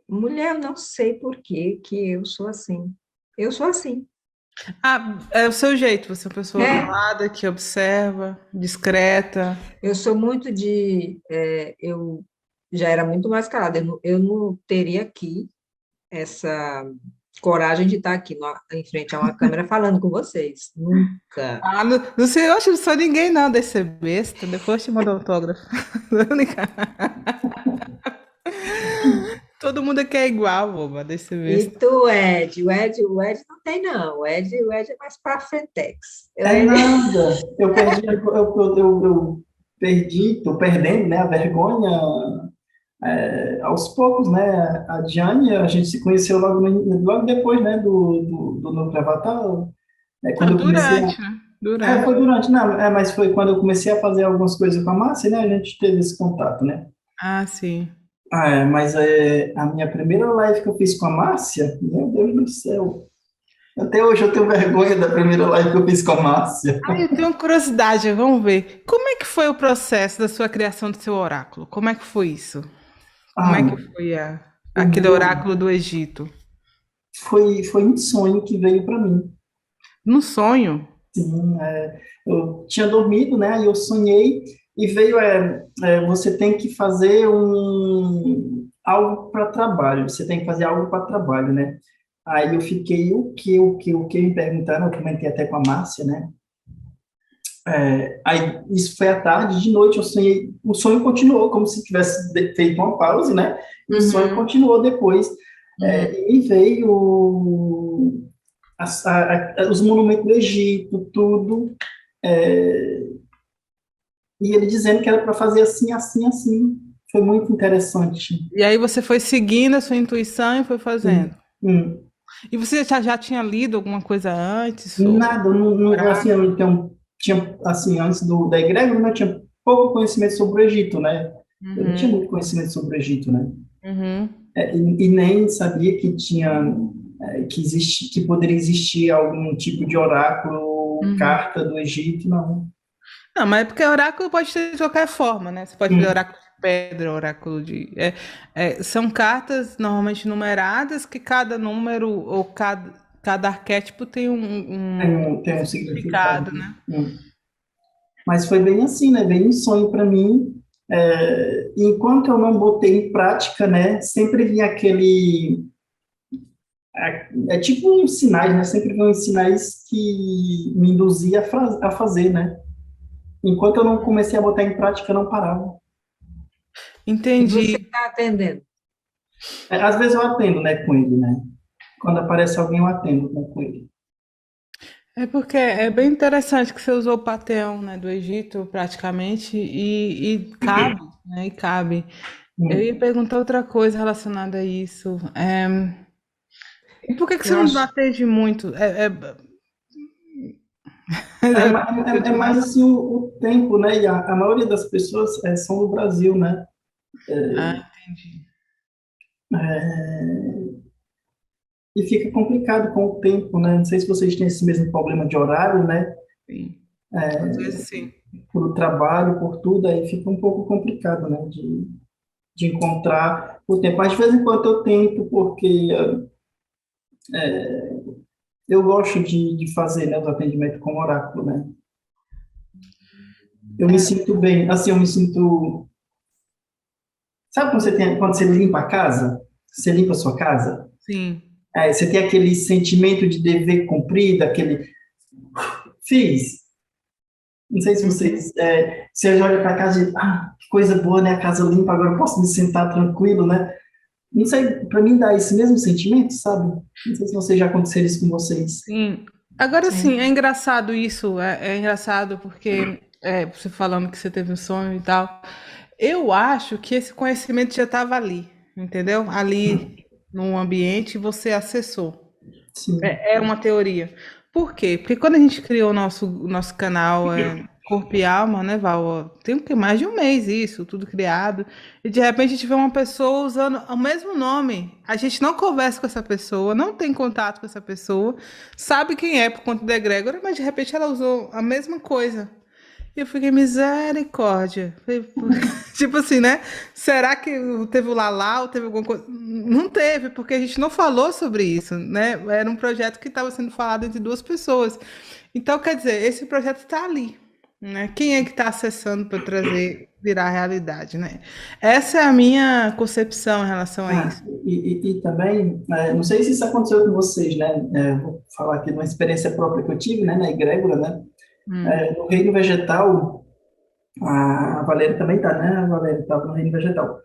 mulher, eu não sei por que que eu sou assim. Eu sou assim.
Ah, é o seu jeito, você é uma pessoa
É,
calada, que observa, discreta.
eu sou muito eu já era muito mais calada, eu não teria aqui essa coragem de estar aqui em frente a uma câmera falando com vocês. Nunca.
Ah, não, não sei, eu acho que não sou ninguém não desse ser besta, depois eu te mando autógrafo. Todo mundo aqui é igual, boba, desse ser
E
besta.
tu, Ed? O Ed não tem, não. O Ed é mais para Frentex. O
É
Ed,
nada. Eu perdi, eu perdi, tô perdendo, né, a vergonha aos poucos, né? A Diane, a gente se conheceu logo depois, né, do Núcleo Avatar.
Não,
Quando eu comecei
durante, né?
foi
Durante.
durante, não, mas foi quando eu comecei a fazer algumas coisas com a Márcia, né? A gente teve esse contato, né?
Ah, sim.
Mas a minha primeira live que eu fiz com a Márcia, meu Deus do céu. Até hoje eu tenho vergonha da primeira live que eu fiz com a Márcia.
Ah, eu tenho uma curiosidade, vamos ver. Como é que foi o processo da sua criação do seu oráculo? Como é que foi isso? Como é
Ah,
que foi
o
aquele
meu
oráculo do Egito?
foi um sonho que veio para mim.
No sonho?
Sim, eu tinha dormido, né? Aí eu sonhei e veio, você tem que fazer algo para trabalho, você tem que fazer algo para trabalho, né? Aí eu fiquei, o que me perguntaram, eu comentei até com a Márcia, né? Aí isso foi à tarde, de noite eu sonhei, o sonho continuou, como se tivesse feito uma pausa, né? E o sonho
Uhum,
continuou depois.
uhum.
E veio os monumentos do Egito, tudo, e ele dizendo que era para fazer assim, assim, assim. Foi muito interessante.
E aí você foi seguindo a sua intuição e foi
Hum,
fazendo.
hum.
E você já tinha lido alguma coisa antes? Ou...
Nada, assim, eu não tinha, assim, antes da egrégora, eu tinha pouco conhecimento sobre o Egito, né? Eu não tinha
Uhum,
muito conhecimento sobre o Egito, né?
uhum.
E nem sabia que que poderia existir algum tipo de oráculo,
Uhum.
carta do Egito, não.
Não, mas é porque oráculo pode ter de qualquer forma, né? Você pode fazer
Hum,
oráculo de pedra, oráculo de. São cartas normalmente numeradas que cada número ou cada arquétipo tem
tem um significado.
significado, né?
Hum. Mas foi bem assim, né? Bem um sonho para mim. Enquanto eu não botei em prática, né? Sempre vinha aquele. Tipo uns sinais, né? Sempre vinham uns sinais que me induzia a fazer, né? enquanto eu não comecei a botar em prática, eu não parava.
E você
Entendi.
está atendendo.
Às vezes eu atendo, né, com ele, né? Quando aparece alguém, eu atendo, né, com ele.
É porque é bem interessante que você usou o panteão, né, do Egito praticamente e cabe, né, e cabe. Eu ia
Hum.
perguntar outra coisa relacionada a isso. E por que que você
Eu
não
acho,
atende muito?
É mais assim o tempo, né? E a maioria das pessoas são do Brasil, né?
Ah, entendi.
E fica complicado com o tempo, né? Não sei se vocês têm esse mesmo problema de horário, né?
Sim. Às vezes sim.
Por trabalho, por tudo, aí fica um pouco complicado, né? De encontrar o tempo. Mas de vez em quando eu tento, porque eu gosto de fazer, né, os atendimentos com oráculo, né? Eu me sinto bem, assim, eu me sinto. Sabe quando você limpa a casa? Você limpa a sua casa?
Sim.
Você tem aquele sentimento de dever cumprido, aquele. Fiz. Não sei se
Uhum.
você olha para casa e que coisa boa, né? A casa limpa, agora eu posso me sentar tranquilo, né? Não sei, para mim dá esse mesmo sentimento, sabe? Não sei se você já aconteceu isso com vocês.
Sim. Agora sim, é
sim,
engraçado isso. É engraçado porque você falando que você teve um sonho e tal. Eu acho que esse conhecimento já estava ali, entendeu? Ali no ambiente você acessou.
Sim.
É uma teoria. Por quê? Porque quando a gente criou o nosso canal Corpo e Alma, né, Val? Ó, tem o que mais de um mês isso, tudo criado. E de repente a gente vê uma pessoa usando o mesmo nome. A gente não conversa com essa pessoa, não tem contato com essa pessoa, sabe quem é por conta da egrégora, mas de repente ela usou a mesma coisa. E eu fiquei, misericórdia. Tipo assim, né? Será que teve o Lalau, teve alguma coisa? Não teve, porque a gente não falou sobre isso, né? Era um projeto que estava sendo falado entre duas pessoas. Então, quer dizer, esse projeto está ali, né? Quem é que está acessando para trazer, virar realidade, né? Essa é a minha concepção em relação a isso.
E também, não sei se isso aconteceu com vocês, né? Vou falar aqui de uma experiência própria que eu tive, né, na egrégora, né?
Hum.
No reino vegetal, a Valéria também tá, né? A Valéria estava no reino vegetal.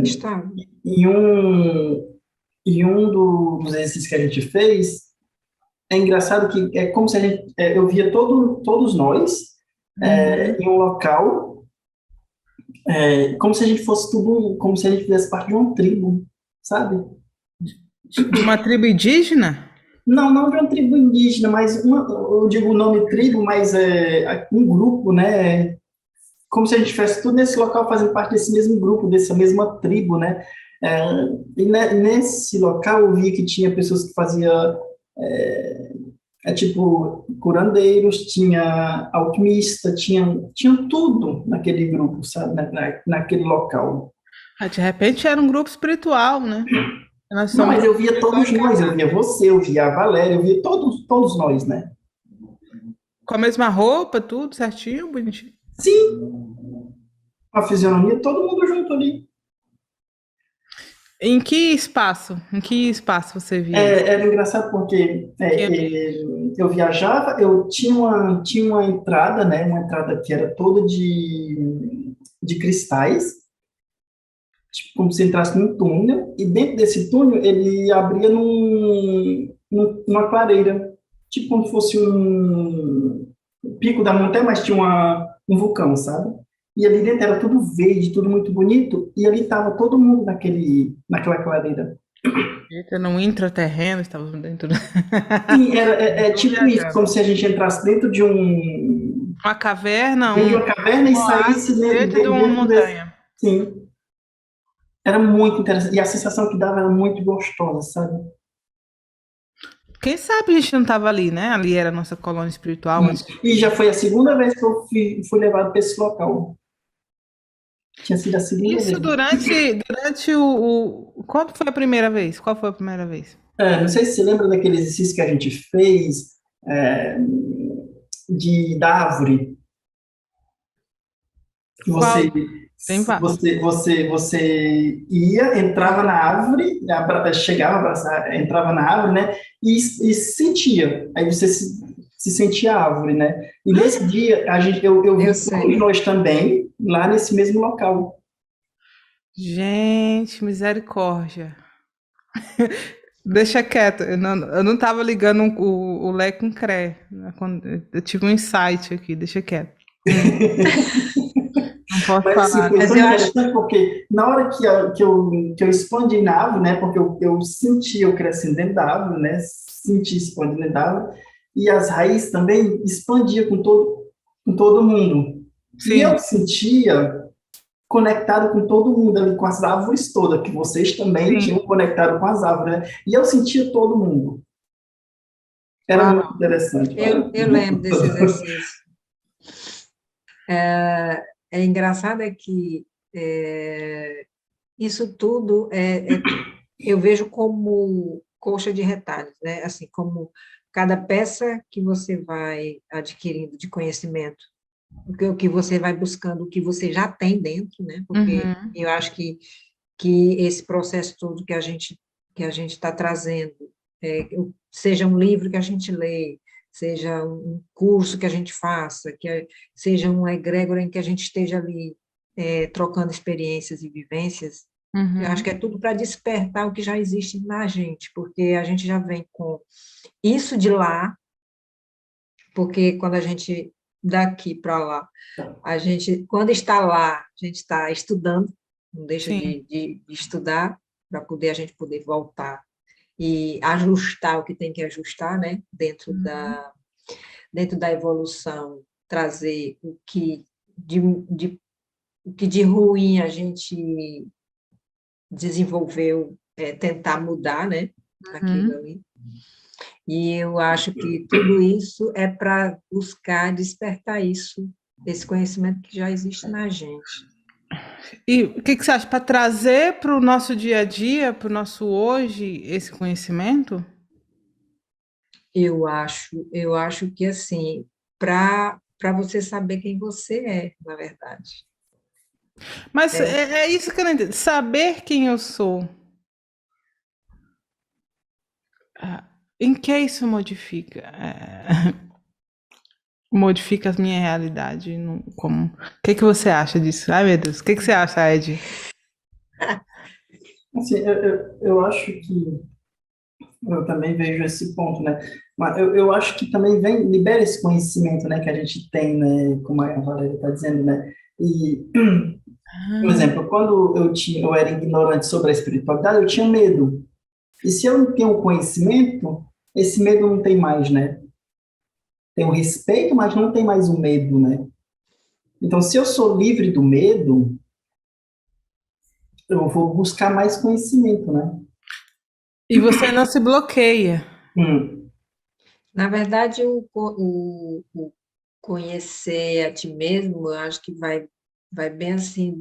está.
Em um, dos exercícios que a gente fez, é engraçado que é como se a gente, eu via todos nós
Uhum.
em um local, como se a gente fosse tudo, como se a gente fizesse parte de uma tribo, sabe?
De uma tribo indígena?
Não, não de uma tribo indígena, mas eu digo o nome tribo, mas um grupo, né? Como se a gente estivesse tudo nesse local fazendo parte desse mesmo grupo, dessa mesma tribo, né? É, nesse local eu vi que tinha pessoas que faziam tipo curandeiros, tinha alquimista, tinha tudo naquele grupo, sabe? Naquele local.
Ah, de repente era um grupo espiritual, né? Nós
Não,
somos
mas
um
eu via
espiritual
todos nós, eu
encarnado.
via você, eu via a Valéria, eu via todos nós, né?
Com a mesma roupa, tudo certinho, bonitinho.
Sim, a fisionomia, todo mundo junto ali.
Em que espaço? Em que espaço você via isso?
Era engraçado porque
Que ambiente?
eu viajava, eu tinha uma entrada, né? Uma entrada que era toda de cristais, tipo, como se entrasse num túnel, e dentro desse túnel ele abria numa clareira, tipo como se fosse um pico da montanha, mas tinha um vulcão, sabe? E ali dentro era tudo verde, tudo muito bonito, e ali estava todo mundo naquela clareira.
Eita, no intraterreno, estávamos dentro
Sim, é
Estou
tipo isso,
viajando.
como se a gente entrasse
Uma caverna,
dentro de uma caverna e
um
saísse
oásis dentro de uma
dentro desse.
montanha.
Sim, era muito interessante. E a sensação que dava era muito gostosa, sabe?
Quem sabe a gente não estava ali, né? Ali era a nossa colônia espiritual antes de
E já
vir.
foi a segunda vez que eu fui levado para esse local. Tinha sido a segunda
Isso
vez.
durante Quando foi a primeira vez? Qual foi a primeira vez?
Não sei se você lembra daquele exercício que a gente fez é, da árvore, que
Qual? Tem vários.
você ia, entrava na árvore, chegava, entrava na árvore, né? E sentia. Aí você se sentia árvore, né? E nesse dia, eu vi
Eu
todos
sei.
nós também lá nesse mesmo local.
Gente, misericórdia. Deixa quieto, eu não tava ligando o Lé com Cré, né? Eu tive um insight aqui, deixa quieto. Não posso
Mas assim,
falar.
foi
Mas
tão
eu acho,
interessante porque na hora que eu expandi na árvore, né? Porque eu senti eu crescendo dentro da árvore, né? Senti expandindo dentro da árvore, e as raízes também expandia com todo mundo. E eu
Sim,
sentia conectado com todo mundo ali, com as árvores todas, que vocês também
sim.
tinham conectado com as árvores, né? E eu sentia todo mundo. Era muito
Uau.
interessante.
eu lembro desse exercício. É engraçado é que isso tudo eu vejo como coxa de retalhos, né? Assim, como cada peça que você vai adquirindo de conhecimento, o que você vai buscando, o que você já tem dentro, né? Porque
Uhum,
eu acho que esse processo todo que a gente está trazendo, seja um livro que a gente lê, seja um curso que a gente faça, seja um egrégora em que a gente esteja ali trocando experiências e vivências, eu acho
uhum.
que é tudo para despertar o que já existe na gente, porque a gente já vem com isso de lá, porque quando a gente daqui para lá, a gente, quando está lá, a gente está estudando, não deixa
Sim.
de estudar, para poder a gente poder voltar e ajustar o que tem que ajustar, né?
Uhum.
Dentro da evolução, trazer de, o que de ruim a gente desenvolveu, tentar mudar, né? Aquilo
Uhum.
ali. E eu acho que tudo isso é para buscar despertar isso, esse conhecimento que já existe na gente.
E o que que você acha para trazer para o nosso dia a dia, para o nosso hoje, esse conhecimento?
Eu acho que, assim, para você saber quem você é, na verdade.
Mas
É,
é isso que eu não entendo. Saber quem eu sou, ah, em que isso modifica? Modifica a minha realidade? Como? O que que você acha disso? Ai, meu Deus. O que que você acha, Ed?
Assim, eu acho que eu também vejo esse ponto, né? Mas eu acho que também libera esse conhecimento, né, que a gente tem, né, como a Valéria está dizendo, né? E, por
Ah,
exemplo, quando eu era ignorante sobre a espiritualidade, eu tinha medo. E se eu não tenho conhecimento, esse medo não tem mais, né? Tem o respeito, mas não tem mais o medo, né? Então, se eu sou livre do medo, eu vou buscar mais conhecimento, né?
e você não se bloqueia.
Hum,
na verdade, o conhecer a ti mesmo, eu acho que vai bem assim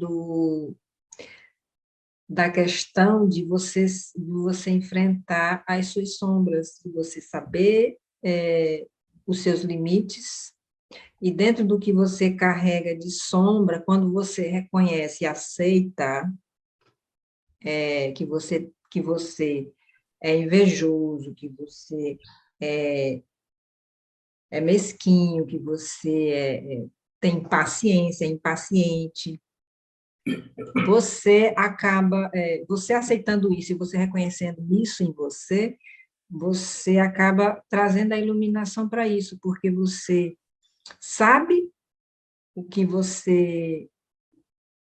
da questão de você enfrentar as suas sombras, de você saber os seus limites, e dentro do que você carrega de sombra, quando você reconhece e aceita que você é invejoso, que você é mesquinho, que você tem paciência, é impaciente, você aceitando isso e você reconhecendo isso em você, você acaba trazendo a iluminação para isso, porque você sabe o que você,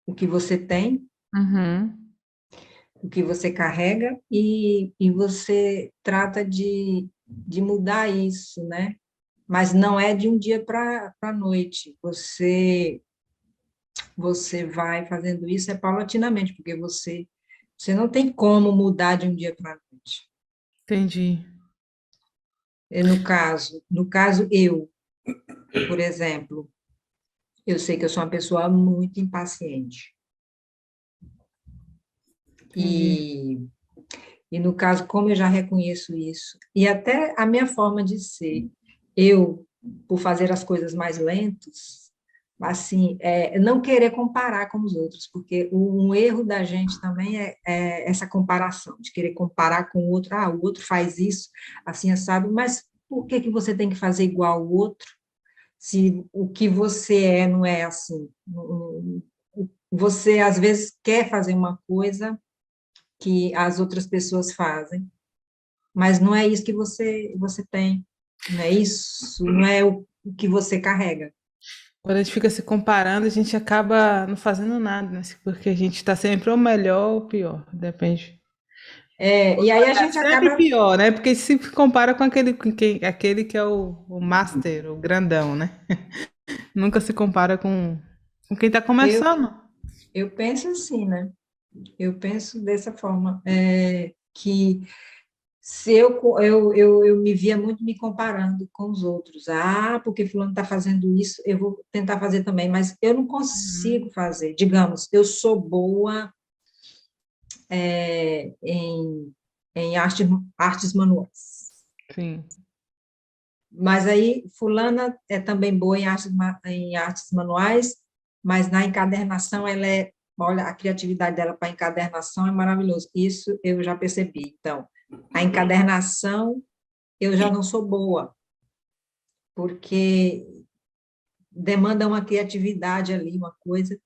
o que você tem,
Uhum.
o que você carrega, e você trata de mudar isso, né? Mas não é de um dia para a noite. Você vai fazendo isso paulatinamente, porque você não tem como mudar de um dia para a noite.
Entendi.
No caso, eu, por exemplo, eu sei que eu sou uma pessoa muito impaciente.
Entendi.
E, e no caso, como eu já reconheço isso, e até a minha forma de ser, eu, por fazer as coisas mais lentas, assim, não querer comparar com os outros, porque um erro da gente também é essa comparação, de querer comparar com o outro, o outro faz isso, assim, sabe? Mas por que que você tem que fazer igual ao outro, se o que você é não é assim? Você, às vezes, quer fazer uma coisa que as outras pessoas fazem, mas não é isso que você tem, não é isso, não é o que você carrega.
Quando a gente fica se comparando, a gente acaba não fazendo nada, né? Porque a gente está sempre ou melhor ou pior, depende.
E aí a
É
gente
sempre
acaba,
pior, né? Porque se compara com aquele que é o master, o grandão, né? Nunca se compara com quem está
eu,
começando.
eu penso assim, né? Eu penso dessa forma, que se eu me via muito me comparando com os outros. Ah, porque fulano está fazendo isso, eu vou tentar fazer também, mas eu não consigo fazer. Digamos, eu sou boa em artes manuais,
Sim.
mas aí fulana é também boa em artes manuais, mas na encadernação ela olha, a criatividade dela para encadernação é maravilhoso. Isso eu já percebi. Então, a encadernação eu já não sou boa, porque demanda uma criatividade ali, uma coisa,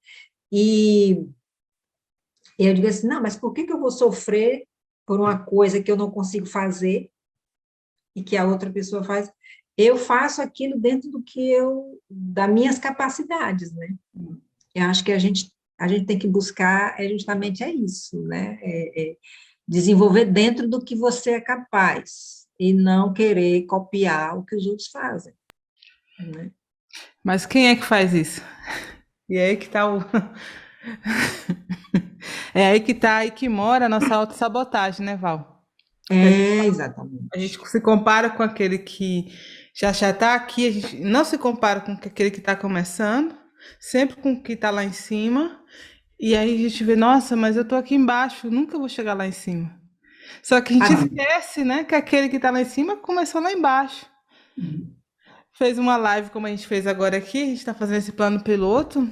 e eu digo assim, não, mas por que que eu vou sofrer por uma coisa que eu não consigo fazer e que a outra pessoa faz? Eu faço aquilo dentro das minhas capacidades, né? Eu acho que a gente tem que buscar justamente isso, né? Desenvolver dentro do que você é capaz e não querer copiar o que os outros fazem, né?
Mas quem é que faz isso? E é aí que tá o. É aí que tá aí que mora a nossa autossabotagem, né, Val? Que a gente
Exatamente.
se compara com aquele que já tá aqui, a gente não se compara com aquele que tá começando, sempre com o que tá lá em cima. E aí a gente vê, nossa, mas eu tô aqui embaixo, nunca vou chegar lá em cima. Só que a gente
A-
esquece, né, que aquele que tá lá em cima começou lá embaixo. Fez uma live como a gente fez agora aqui, a gente tá fazendo esse plano piloto,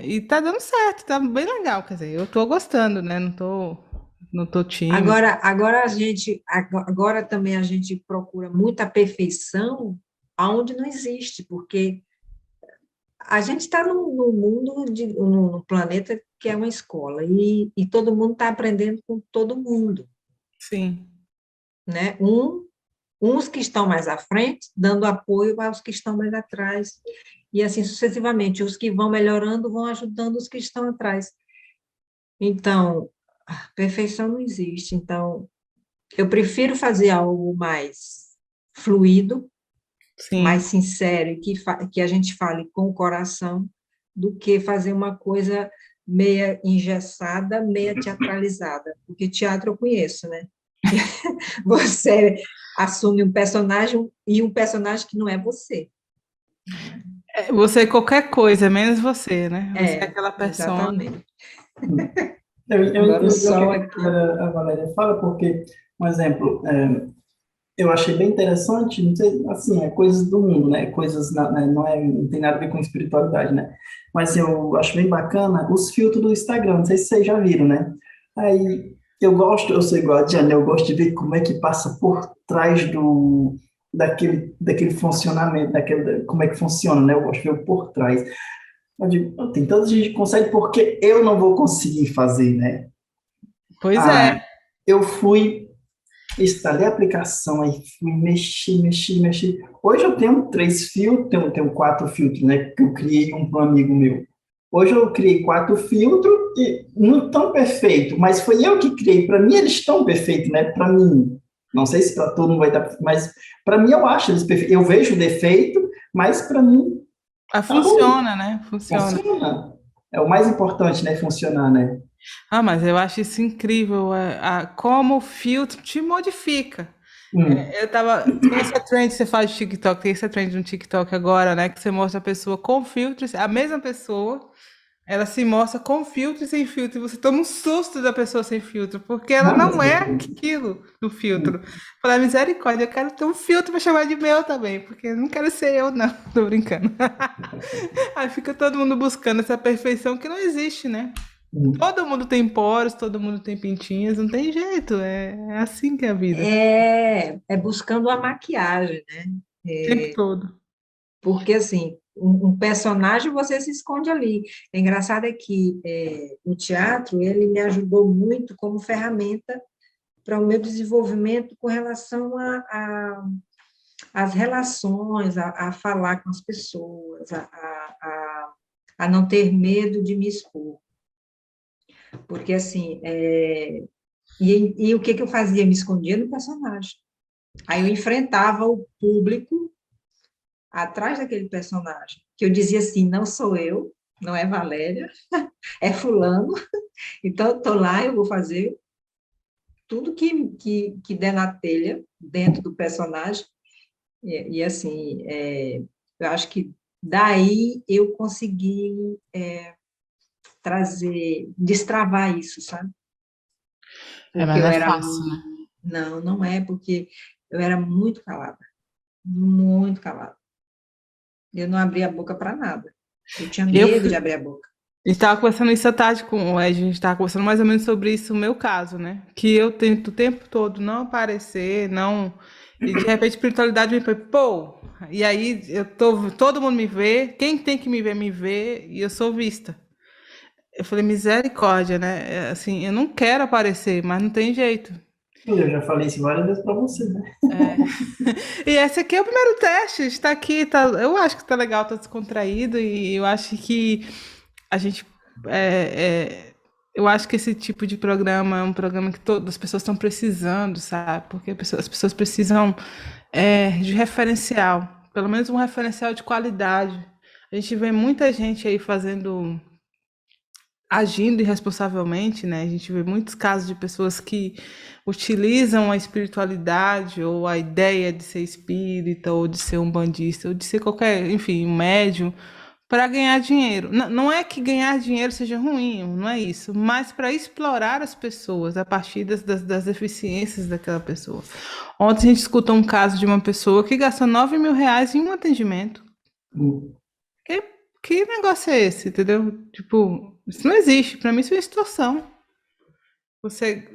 e tá dando certo, tá bem legal, quer dizer, eu tô gostando, né? Não tô tímida.
agora também a gente procura muita perfeição aonde não existe, porque a gente está num mundo, num planeta que é uma escola, e todo mundo está aprendendo com todo mundo,
Sim.
né? Uns que estão mais à frente, dando apoio aos que estão mais atrás, e assim sucessivamente. Os que vão melhorando vão ajudando os que estão atrás. Então, a perfeição não existe. Então, eu prefiro fazer algo mais fluido, mais
Sim.
sincero, e que a gente fale com o coração, do que fazer uma coisa meia engessada, meia teatralizada. Porque teatro eu conheço, né? Você assume um personagem e um personagem que não é você.
Você é qualquer coisa, menos você, né? Você é aquela persona.
Exatamente.
Eu
Agora o
entendi o que
sol
a
aqui.
Valéria fala, porque, um exemplo, eu achei bem interessante, não sei, assim, é coisas do mundo, né? Coisas, não tem nada a ver com espiritualidade, né? Mas eu acho bem bacana os filtros do Instagram, não sei se vocês já viram, né? Aí, eu sou igual a Diana, eu gosto de ver como é que passa por trás daquele funcionamento, como é que funciona, né? Eu gosto de ver o por trás. Eu digo, "Pô, tem tanta gente que consegue, porque eu não vou conseguir fazer, né?
Pois
Ah,
é.
eu fui, instalei a aplicação, aí fui mexi. Hoje eu tenho 3 filtros, tenho 4 filtros, né? Que eu criei um para um amigo meu. Hoje eu criei 4 filtros e não tão perfeito, mas foi eu que criei. Para mim eles estão perfeitos, né? Para mim, não sei se para todo mundo vai estar, mas para mim eu acho eles perfeitos. Eu vejo o defeito, mas para mim
Ah,
tá bom,
funciona, né? Funciona.
funciona. É o mais importante, né? Funcionar, né?
Ah, mas eu acho isso incrível, como o filtro te modifica.
Hum.
Tem essa trend que você faz de TikTok, tem essa trend no TikTok agora, né? Que você mostra a pessoa com filtro, a mesma pessoa, ela se mostra com filtro e sem filtro, e você toma um susto da pessoa sem filtro, porque ela
Não, mas
não é aquilo do filtro. Fala, misericórdia, eu quero ter um filtro para chamar de meu também, porque eu não quero ser eu, não. Tô brincando. Aí fica todo mundo buscando essa perfeição que não existe, né?
Hum.
Todo mundo tem poros, todo mundo tem pintinhas, não tem jeito, é assim que é a vida,
É buscando a maquiagem, né?
o tempo todo.
Porque, assim, um personagem você se esconde ali. É engraçado é que o teatro, ele me ajudou muito como ferramenta para o meu desenvolvimento com relação às relações, a falar com as pessoas, a não ter medo de me expor. Porque, assim, e o que que eu fazia? Me escondia no personagem. Aí eu enfrentava o público atrás daquele personagem, que eu dizia assim, não sou eu, não é Valéria, é fulano, então eu estou lá, eu vou fazer tudo que der na telha, dentro do personagem, e assim, eu acho que daí eu consegui destravar isso, sabe?
É,
Porque
mas não
eu
é
era,
fácil, né?
não, não é, porque eu era muito calada, muito calada. Eu não abria a boca para nada. Eu tinha
Eu
medo de
fui,
abrir a boca.
a gente tava conversando isso à tarde com o Ed, a gente tava conversando mais ou menos sobre isso, o meu caso, né? Que eu tento o tempo todo não aparecer, não. E de repente a espiritualidade me foi, pô, e aí todo mundo me vê, quem tem que me vê, e eu sou vista. Eu falei, misericórdia, né? Assim, eu não quero aparecer, mas não tem jeito.
Eu já falei isso várias vezes para você, né?
E esse aqui é o primeiro teste, está aqui, tá, eu acho que tá legal, tá descontraído, e eu acho que a gente. é, é, eu acho que esse tipo de programa é um programa que todas as pessoas estão precisando, sabe? Porque as pessoas precisam de referencial, pelo menos um referencial de qualidade. A gente vê muita gente aí fazendo, agindo irresponsavelmente, né? A gente vê muitos casos de pessoas que utilizam a espiritualidade ou a ideia de ser espírita ou de ser um bandista ou de ser qualquer, enfim, um médium para ganhar dinheiro. Não é que ganhar dinheiro seja ruim, não é isso, mas para explorar as pessoas a partir das deficiências daquela pessoa. Ontem a gente escutou um caso de uma pessoa que gastou R$ 9.000 em um atendimento.
Hum.
Que, que negócio é esse, entendeu? Tipo, isso não existe. Para mim, isso é extorsão. Você,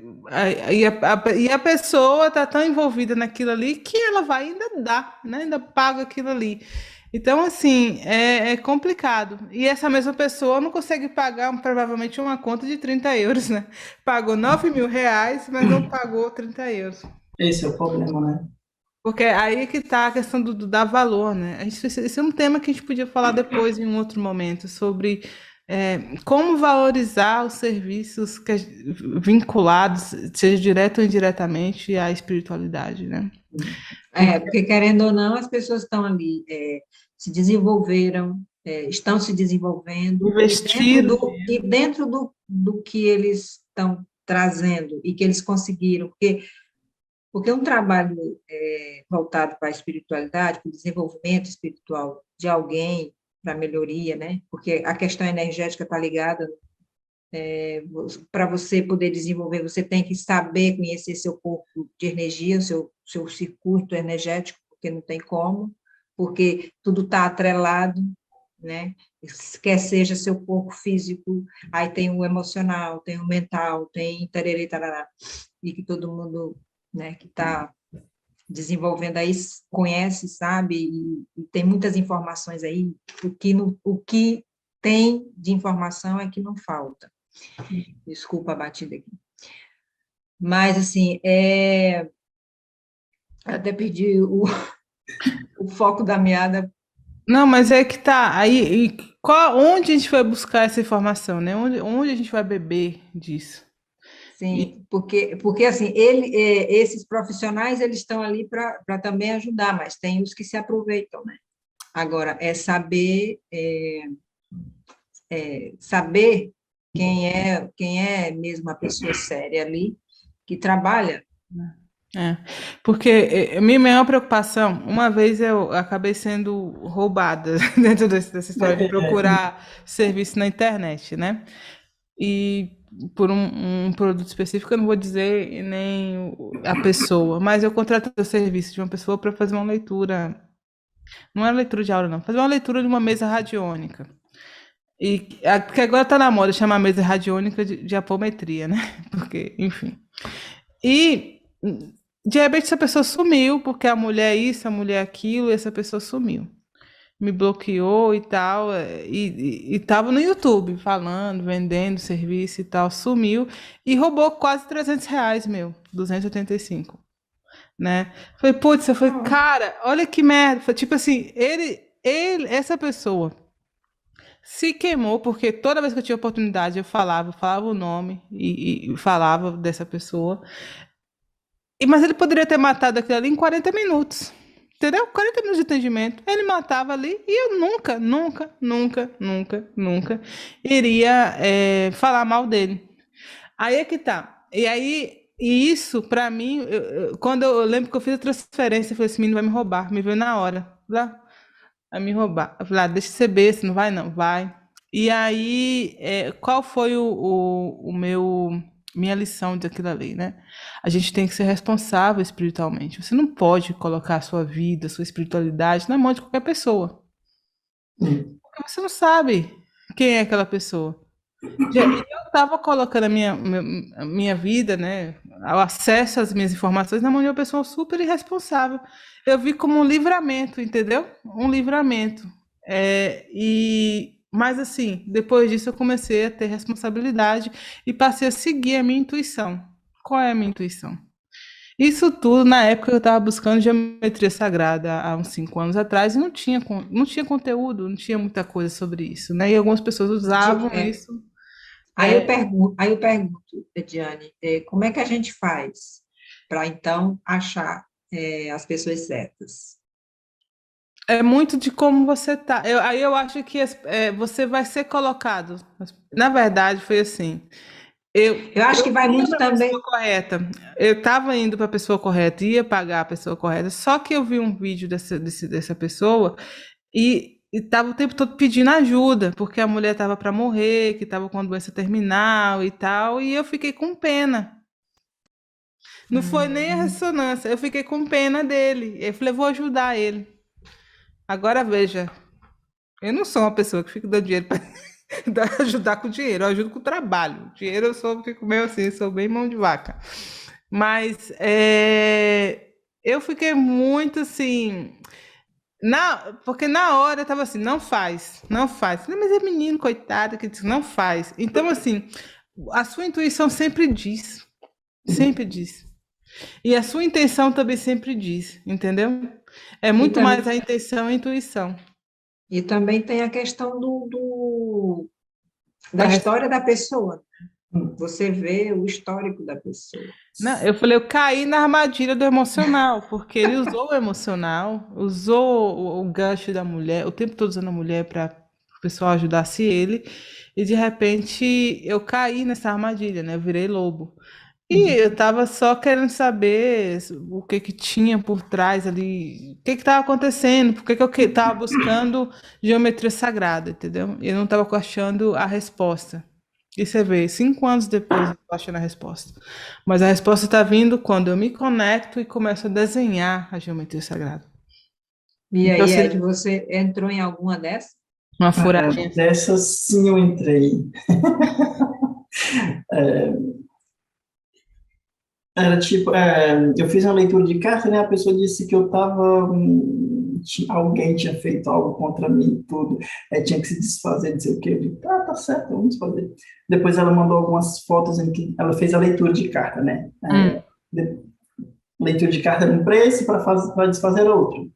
e a pessoa tá tão envolvida naquilo ali que ela vai ainda dar, né? Ainda paga aquilo ali. Então, assim, é complicado. E essa mesma pessoa não consegue pagar provavelmente uma conta de 30 euros, né? Pagou R$ 9.000, mas não pagou 30 euros.
Esse é o problema, né?
Porque aí que tá a questão do dar valor, né? Esse é um tema que a gente podia falar depois em um outro momento, sobre como valorizar os serviços vinculados, seja direto ou indiretamente, à espiritualidade, né? Porque
Porque querendo ou não, as pessoas estão ali, se desenvolveram, estão se desenvolvendo,
investir,
e dentro do que eles estão trazendo e que eles conseguiram, porque um trabalho voltado para a espiritualidade, para o desenvolvimento espiritual de alguém, para a melhoria, né? Porque a questão energética está ligada, para você poder desenvolver, você tem que saber conhecer seu corpo de energia, seu circuito energético, porque não tem como, porque tudo está atrelado, né? Quer seja seu corpo físico, aí tem o emocional, tem o mental, tem tarará, tarará, e que todo mundo, né, que está desenvolvendo aí conhece, sabe, e tem muitas informações aí, o que tem de informação é que não falta. Desculpa a batida aqui. Mas, assim, até perdi o foco da meada,
não, mas é que tá. Aí, onde a gente vai buscar essa informação, né? Onde a gente vai beber disso? E,
sim, porque assim, esses profissionais, eles estão ali para também ajudar, mas tem os que se aproveitam, né? Agora, saber quem é mesmo a pessoa séria ali, que trabalha,
É, porque a minha maior preocupação, uma vez eu acabei sendo roubada dentro dessa história de procurar serviço na internet, né? E por um produto específico, eu não vou dizer nem a pessoa, mas eu contratei o serviço de uma pessoa para fazer uma leitura, não é leitura de aula, não, fazer uma leitura de uma mesa radiônica. Porque agora tá na moda chamar mesa radiônica de apometria, né? Porque, enfim. E de repente essa pessoa sumiu, porque a mulher é isso, a mulher é aquilo, e essa pessoa sumiu. Me bloqueou e tal, e tava no YouTube falando, vendendo serviço e tal, sumiu e roubou quase R$ 300, meu, 285, né? Falei, putz, eu falei,
Ah,
cara, olha que merda. Foi tipo assim, essa pessoa se queimou, porque toda vez que eu tinha oportunidade eu falava o nome e falava dessa pessoa. Mas ele poderia ter matado aquilo ali em 40 minutos. Entendeu? 40 minutos de atendimento. Ele matava ali e eu nunca, nunca, nunca, nunca, nunca iria falar mal dele. Aí é que tá. E aí, e isso, pra mim, quando eu lembro que eu fiz a transferência, eu falei: esse menino vai me roubar. Me veio na hora. Lá, vai me roubar. Eu falei: deixa eu ser besta, não vai não, vai. E aí, qual foi minha lição daquilo ali, né? A gente tem que ser responsável espiritualmente. Você não pode colocar a sua vida, a sua espiritualidade na mão de qualquer pessoa.
Hum.
Porque você não sabe quem é aquela pessoa. E eu estava colocando a minha vida, né, o acesso às minhas informações na mão de uma pessoa super irresponsável. Eu vi como um livramento, entendeu? Um livramento. Mas assim, depois disso eu comecei a ter responsabilidade e passei a seguir a minha intuição. Qual é a minha intuição? Isso tudo na época eu estava buscando geometria sagrada há uns 5 anos atrás e não tinha conteúdo, não tinha muita coisa sobre isso, né? E algumas pessoas
Di-
usavam
é,
isso.
aí eu pergunto, Ediane, como é que a gente faz para, então, achar as pessoas certas?
É muito de como você tá. Aí eu acho que você vai ser colocado. Na verdade, foi assim. Eu,
Eu acho
eu
que vai
ia
muito
para a pessoa
também.
correta. Eu estava indo para a pessoa correta, ia pagar a pessoa correta. Só que eu vi um vídeo dessa pessoa e estava o tempo todo pedindo ajuda, porque a mulher estava para morrer, que estava com uma doença terminal e tal. E eu fiquei com pena. Não foi nem a
Hum,
ressonância, eu fiquei com pena dele. Eu falei: vou ajudar ele. Agora veja. Eu não sou uma pessoa que fica dando dinheiro para ajudar com dinheiro, eu ajudo com trabalho. Dinheiro fico meio assim, sou bem mão de vaca. Mas eu fiquei muito assim. Porque na hora eu tava assim: não faz, não faz. Falei: mas é menino, coitado, que disse: não faz. Então, assim, a sua intuição sempre diz, sempre diz. E a sua intenção também sempre diz, entendeu? É
E,
muito
tam,
mais a intenção e a intuição.
e também tem a questão da
Da
história da pessoa. Você vê o histórico da pessoa.
Não, eu falei: eu caí na armadilha do emocional, porque ele usou o emocional, usou o gancho da mulher, o tempo todo usando a mulher para o pessoal ajudasse ele, e de repente eu caí nessa armadilha, né? Eu virei lobo. E
Uhum.
eu tava só querendo saber o que que tinha por trás ali, o que que estava acontecendo, por que que eu tava buscando geometria sagrada, entendeu? Eu não estava achando a resposta. E você vê, 5 anos depois eu tô achando a resposta. Mas a resposta está vindo quando eu me conecto e começo a desenhar a geometria sagrada.
E
Então,
aí,
assim,
Ed, você entrou em alguma dessas?
uma
Ah,
furadinha.
dessas sim eu entrei. Era tipo, eu fiz uma leitura de carta, né? A pessoa disse que eu tava, alguém tinha feito algo contra mim, e tudo, tinha que se desfazer, não sei o quê. Eu digo: tá certo, vamos fazer. Depois ela mandou algumas fotos em que ela fez a leitura de carta, né?
Hum.
De- Leitura de carta era um preço para desfazer outro.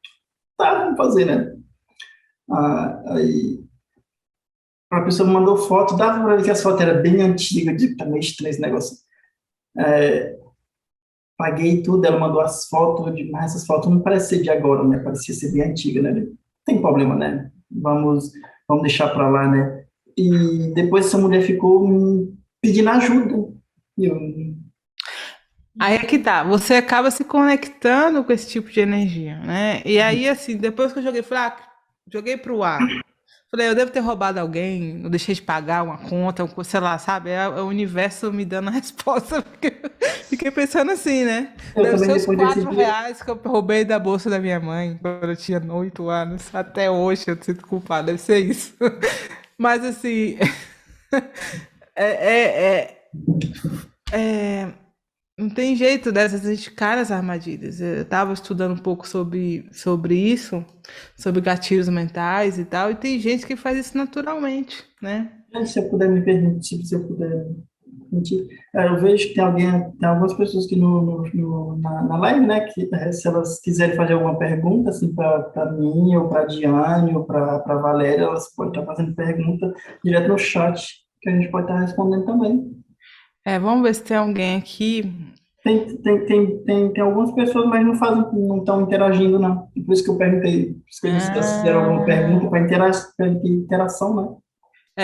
Tá, vamos fazer, né? Aí a pessoa me mandou foto, dava para ver que as fotos eram bem antigas, de tá meio estranho esse negócio. Paguei tudo, ela mandou as fotos, eu digo: mas essas fotos não parecem ser de agora, né? Parecia ser bem antiga, né? Não tem problema, né? Vamos deixar para lá, né? E depois essa mulher ficou me pedindo ajuda. E eu,
Aí é que tá, você acaba se conectando com esse tipo de energia, né? E aí, assim, depois que eu joguei, falei: joguei pro ar. Falei: eu devo ter roubado alguém, eu deixei de pagar uma conta, sei lá, sabe? É o universo me dando a resposta. Fiquei pensando assim, né?
eu
Deve
também,
ser os
depois desse dia,
R$ 4 que eu roubei da bolsa da minha mãe quando eu tinha 8 anos. Até hoje eu sinto culpado, deve ser isso. Mas assim, é, é, é, não tem jeito dessas, a gente cai nas armadilhas. Eu estava estudando um pouco sobre isso, sobre gatilhos mentais e tal, e tem gente que faz isso naturalmente, né?
Se eu puder me permitir, se eu puder permitir, eu vejo que tem algumas pessoas que na live, né, que se elas quiserem fazer alguma pergunta, assim, para mim, ou para a Diane, ou para a Valéria, elas podem estar fazendo pergunta direto no chat, que a gente pode estar respondendo também.
Vamos ver se tem alguém aqui.
Tem algumas pessoas, mas não estão interagindo, não. Por isso que eu perguntei, por isso que eu disse se elas fizeram alguma pergunta
Ah,
para interação, né?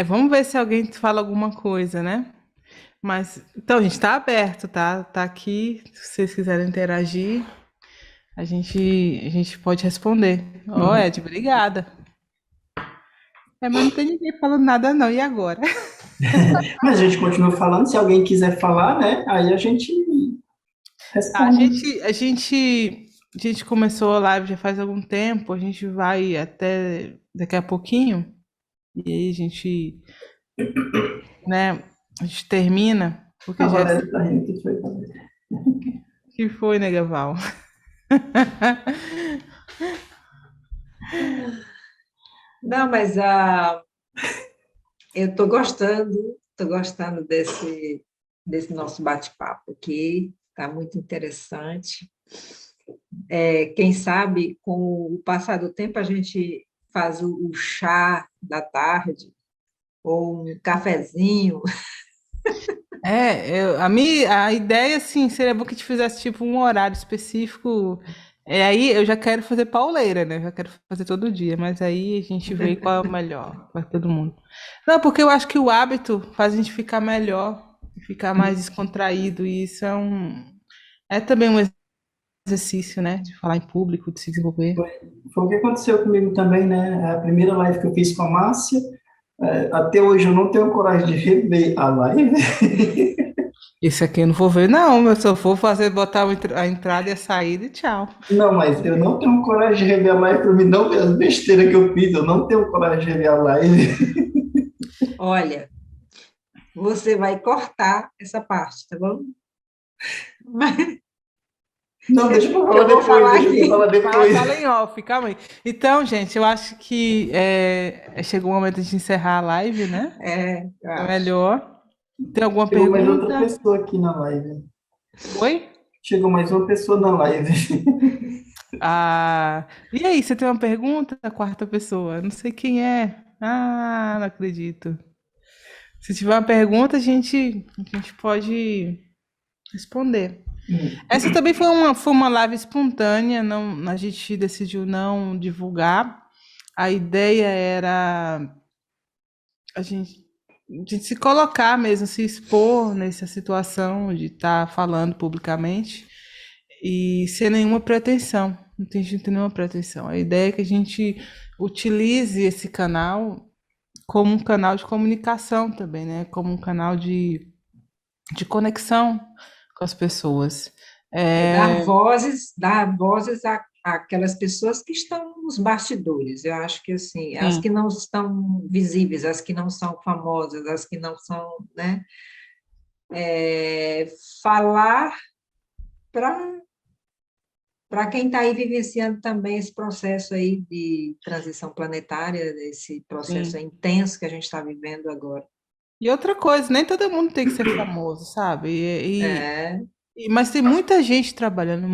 vamos ver se alguém fala alguma coisa, né? Mas, então, a gente está aberto, tá? Tá aqui. Se vocês quiserem interagir, a gente pode responder. Ó,
Uhum.
Ed, obrigada. Mas não tem ninguém falando nada, não. E agora?
Mas a gente continua falando, se alguém quiser falar, né? Aí a gente
A
responde.
gente, a gente, a gente começou a live já faz algum tempo, a gente vai até daqui a pouquinho, e aí né, a gente termina,
A
porque já
Valéria está rindo, que foi, Valéria?
que foi, né, Gaval?
Não, mas eu estou gostando desse nosso bate-papo aqui, está muito interessante. Quem sabe, com o passar do tempo, a gente faz o chá da tarde, ou um cafezinho.
A ideia, assim, seria bom que a gente fizesse, tipo, um horário específico. Aí eu já quero fazer pauleira, né? Eu já quero fazer todo dia, mas aí a gente vê qual é o melhor para todo mundo. Não, porque eu acho que o hábito faz a gente ficar melhor, ficar mais descontraído, e isso é também um exercício, né? De falar em público, de se desenvolver.
Foi o que aconteceu comigo também, né? A primeira live que eu fiz com a Márcia, até hoje eu não tenho coragem de rever a live.
Esse aqui eu não vou ver, não. Eu só vou fazer, botar a entrada e a saída e tchau.
Não, mas eu não tenho coragem de rever a live para mim não ver as besteiras que eu fiz. Eu não tenho coragem de rever a live.
Olha, você vai cortar essa parte, tá bom? Mas
Não, deixa eu falar
eu vou
depois,
falar
deixa eu
aqui.
falar depois.
Fala em off, calma aí. Então, gente, eu acho que chegou o momento de encerrar a live, né?
Eu
É
acho.
melhor. Tem alguma
Chegou mais outra
pergunta?
pessoa aqui na live.
Oi?
Chegou mais uma pessoa na live.
E aí, você tem uma pergunta? A quarta pessoa. Não sei quem é. Não acredito. Se tiver uma pergunta, a gente pode responder. Essa também foi uma live espontânea, não, a gente decidiu não divulgar. A ideia era a gente, a gente se colocar mesmo, se expor nessa situação de estar falando publicamente e sem nenhuma pretensão. Não tem, a gente não tem nenhuma pretensão. A ideia é que a gente utilize esse canal como um canal de comunicação também, né? Como um canal de conexão com as pessoas. É,
Dar vozes àquelas pessoas que estão nos bastidores. Eu acho que assim, as
sim.
que não estão visíveis, as que não são famosas, as que não são, né? Falar para quem está aí vivenciando também esse processo aí de transição planetária, esse processo
Sim.
intenso que a gente está vivendo agora.
E outra coisa, nem todo mundo tem que ser famoso, sabe?
É,
Mas tem muita gente trabalhando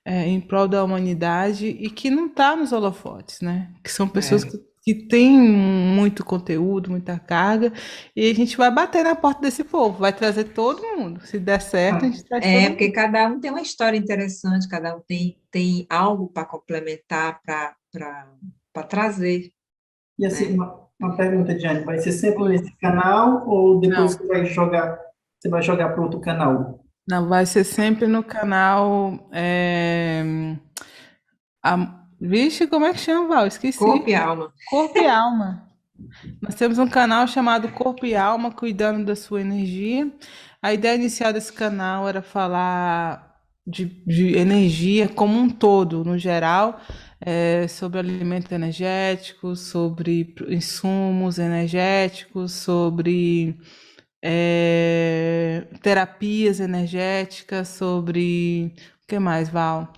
em prol da humanidade e que não está nos holofotes, né? Que são pessoas
é.
que têm muito conteúdo, muita carga, e a gente vai bater na porta desse povo, vai trazer todo mundo. Se der certo, a gente traz todo
Porque
mundo.
cada um tem uma história interessante, cada um tem algo para complementar, para trazer,
E assim,
né?
uma pergunta, Diane, vai ser sempre
Oi.
nesse canal ou depois
Não,
você vai jogar para outro canal?
não, vai ser sempre no canal. Vixe, como é que chama, Val?
Corpo
Esqueci.
e alma.
Corpo e Alma. Nós temos um canal chamado Corpo e Alma, cuidando da sua energia. A ideia inicial desse canal era falar de energia como um todo, no geral, sobre alimentos energéticos, sobre insumos energéticos, sobre terapias energéticas, sobre o que mais, Val?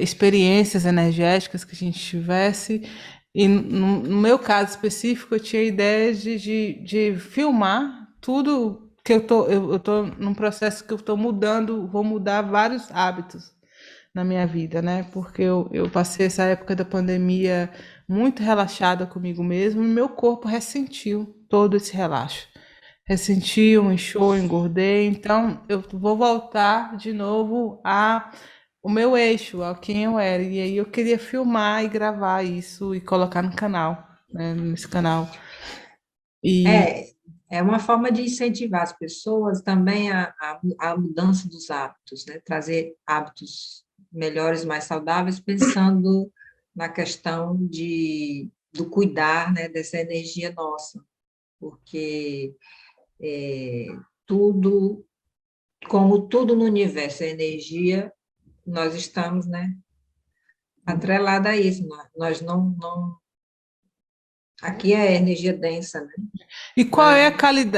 Experiências energéticas que a gente tivesse. E no meu caso específico, eu tinha a ideia de filmar tudo que eu tô num processo que eu estou mudando, vou mudar vários hábitos na minha vida, né? Porque eu passei essa época da pandemia muito relaxada comigo mesmo e meu corpo ressentiu todo esse relaxo. Ressentiu, inchou, engordei. Então, eu vou voltar de novo a o meu eixo, a quem eu era. E aí eu queria filmar e gravar isso e colocar no canal, né? Nesse canal. E
É, é uma forma de incentivar as pessoas também a mudança dos hábitos, né? Trazer hábitos melhores, mais saudáveis, pensando na questão do cuidar, né, dessa energia nossa, porque tudo, como tudo no universo é energia, nós estamos, né, atrelada a isso. Nós não. Aqui é energia densa, né?
e qual
Nós,
é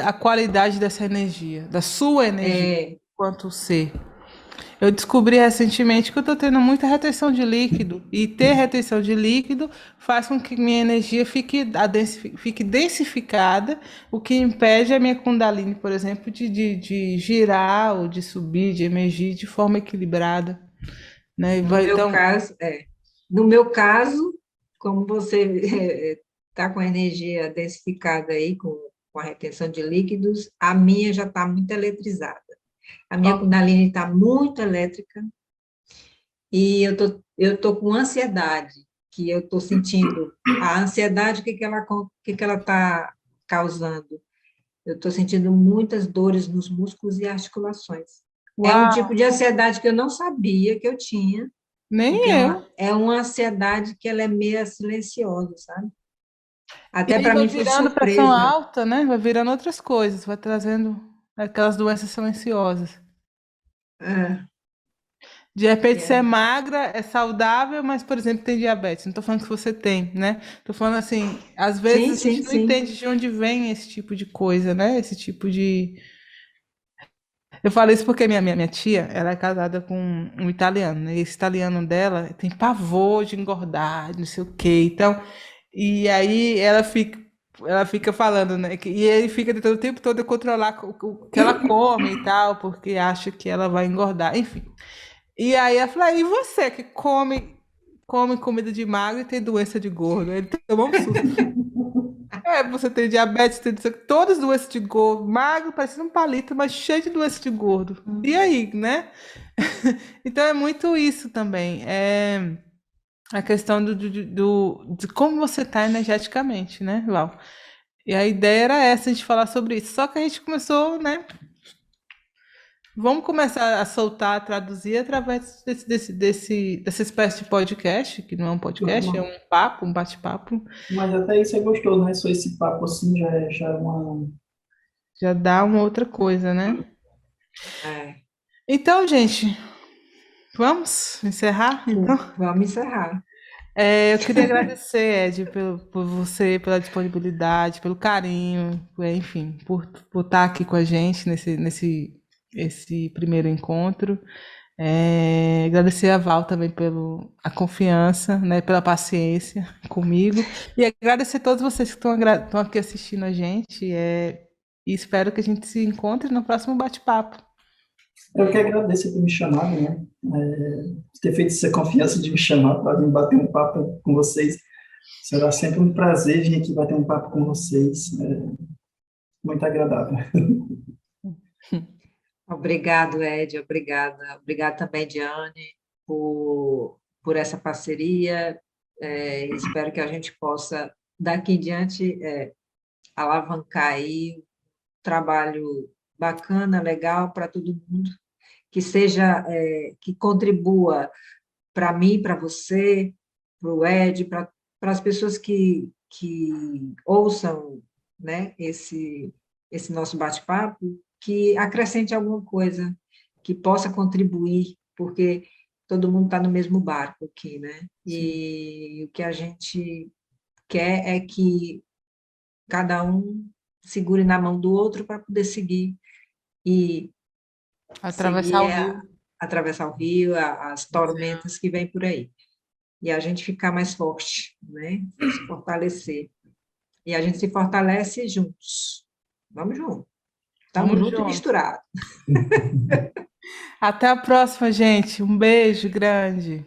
a qualidade dessa energia, da sua energia,
é,
enquanto ser? Eu descobri recentemente que eu estou tendo muita retenção de líquido, e ter retenção de líquido faz com que minha energia fique densificada, o que impede a minha Kundalini, por exemplo, de girar ou de subir, de emergir de forma equilibrada. Né?
no meu
Então,
caso, no meu caso, como você está com a energia densificada aí, com a retenção de líquidos, a minha já está muito eletrizada. A minha
ó,
Kundalini está muito elétrica e eu tô com ansiedade, que eu estou sentindo. A ansiedade, o que que ela está causando? Eu estou sentindo muitas dores nos músculos e articulações. É um
uau,
tipo de ansiedade que eu não sabia que eu tinha,
nem
porque
eu.
é uma ansiedade que ela é meio silenciosa, sabe?
E
Até
aí
para
vai
mim foi
virando pressão
surpresa.
alta, né? Vai virando outras coisas, vai trazendo aquelas doenças silenciosas.
É,
De repente você é
é.
magra, é saudável, mas, por exemplo, tem diabetes. Não tô falando que você tem, né? Tô falando assim, às
Sim,
vezes a
sim,
gente não
sim.
entende de onde vem esse tipo de coisa, né? Esse tipo de. Eu falo isso porque minha tia, ela é casada com um italiano, né? E esse italiano dela tem pavor de engordar, de não sei o quê. Então, e aí ela fica falando, né? E ele fica tentando o tempo todo controlar o que ela come e tal, porque acha que ela vai engordar. Enfim. E aí ela falou, e você que come comida de magro e tem doença de gordo? Ele tomou um susto. Você tem diabetes, tem todas as doenças de gordo, magro, parecendo um palito, mas cheio de doença de gordo. E aí, né? Então é muito isso também. É a questão de como você está energeticamente, né, Val? E a ideia era essa, a gente falar sobre isso. Só que a gente começou, né? Vamos começar a soltar, a traduzir através dessa espécie de podcast, que não é um podcast, é um papo, um bate-papo.
Mas até isso é gostoso, né? Só esse papo assim já é uma.
Já dá uma outra coisa, né?
É.
Então, gente, vamos encerrar? Então,
Vamos encerrar.
eu queria agradecer, Ed, por você, pela disponibilidade, pelo carinho, enfim, por estar aqui com a gente nesse esse primeiro encontro. Agradecer a Val também pela confiança, né, pela paciência comigo. E agradecer a todos vocês que estão aqui assistindo a gente. E espero que a gente se encontre no próximo bate-papo.
Eu que agradeço por me chamar, né? Ter feito essa confiança de me chamar para vir bater um papo com vocês. Será sempre um prazer vir aqui bater um papo com vocês. Muito agradável.
Obrigado, Ed, obrigada. Obrigada também, Diane, por essa parceria. Espero que a gente possa, daqui em diante, alavancar aí um trabalho bacana, legal para todo mundo, que seja, que contribua para mim, para você, para o Ed, para as pessoas que ouçam, né, esse nosso bate-papo, que acrescente alguma coisa, que possa contribuir, porque todo mundo está no mesmo barco aqui, né?
Sim.
E o que a gente quer é que cada um segure na mão do outro para poder seguir e
Atravessar o rio.
atravessar o rio, as tormentas que vêm por aí. E a gente ficar mais forte, né? Se fortalecer. E a gente se fortalece juntos. Vamos juntos. Estamos
Vamos
juntos e
juntos.
misturados.
Até a próxima, gente. Um beijo grande.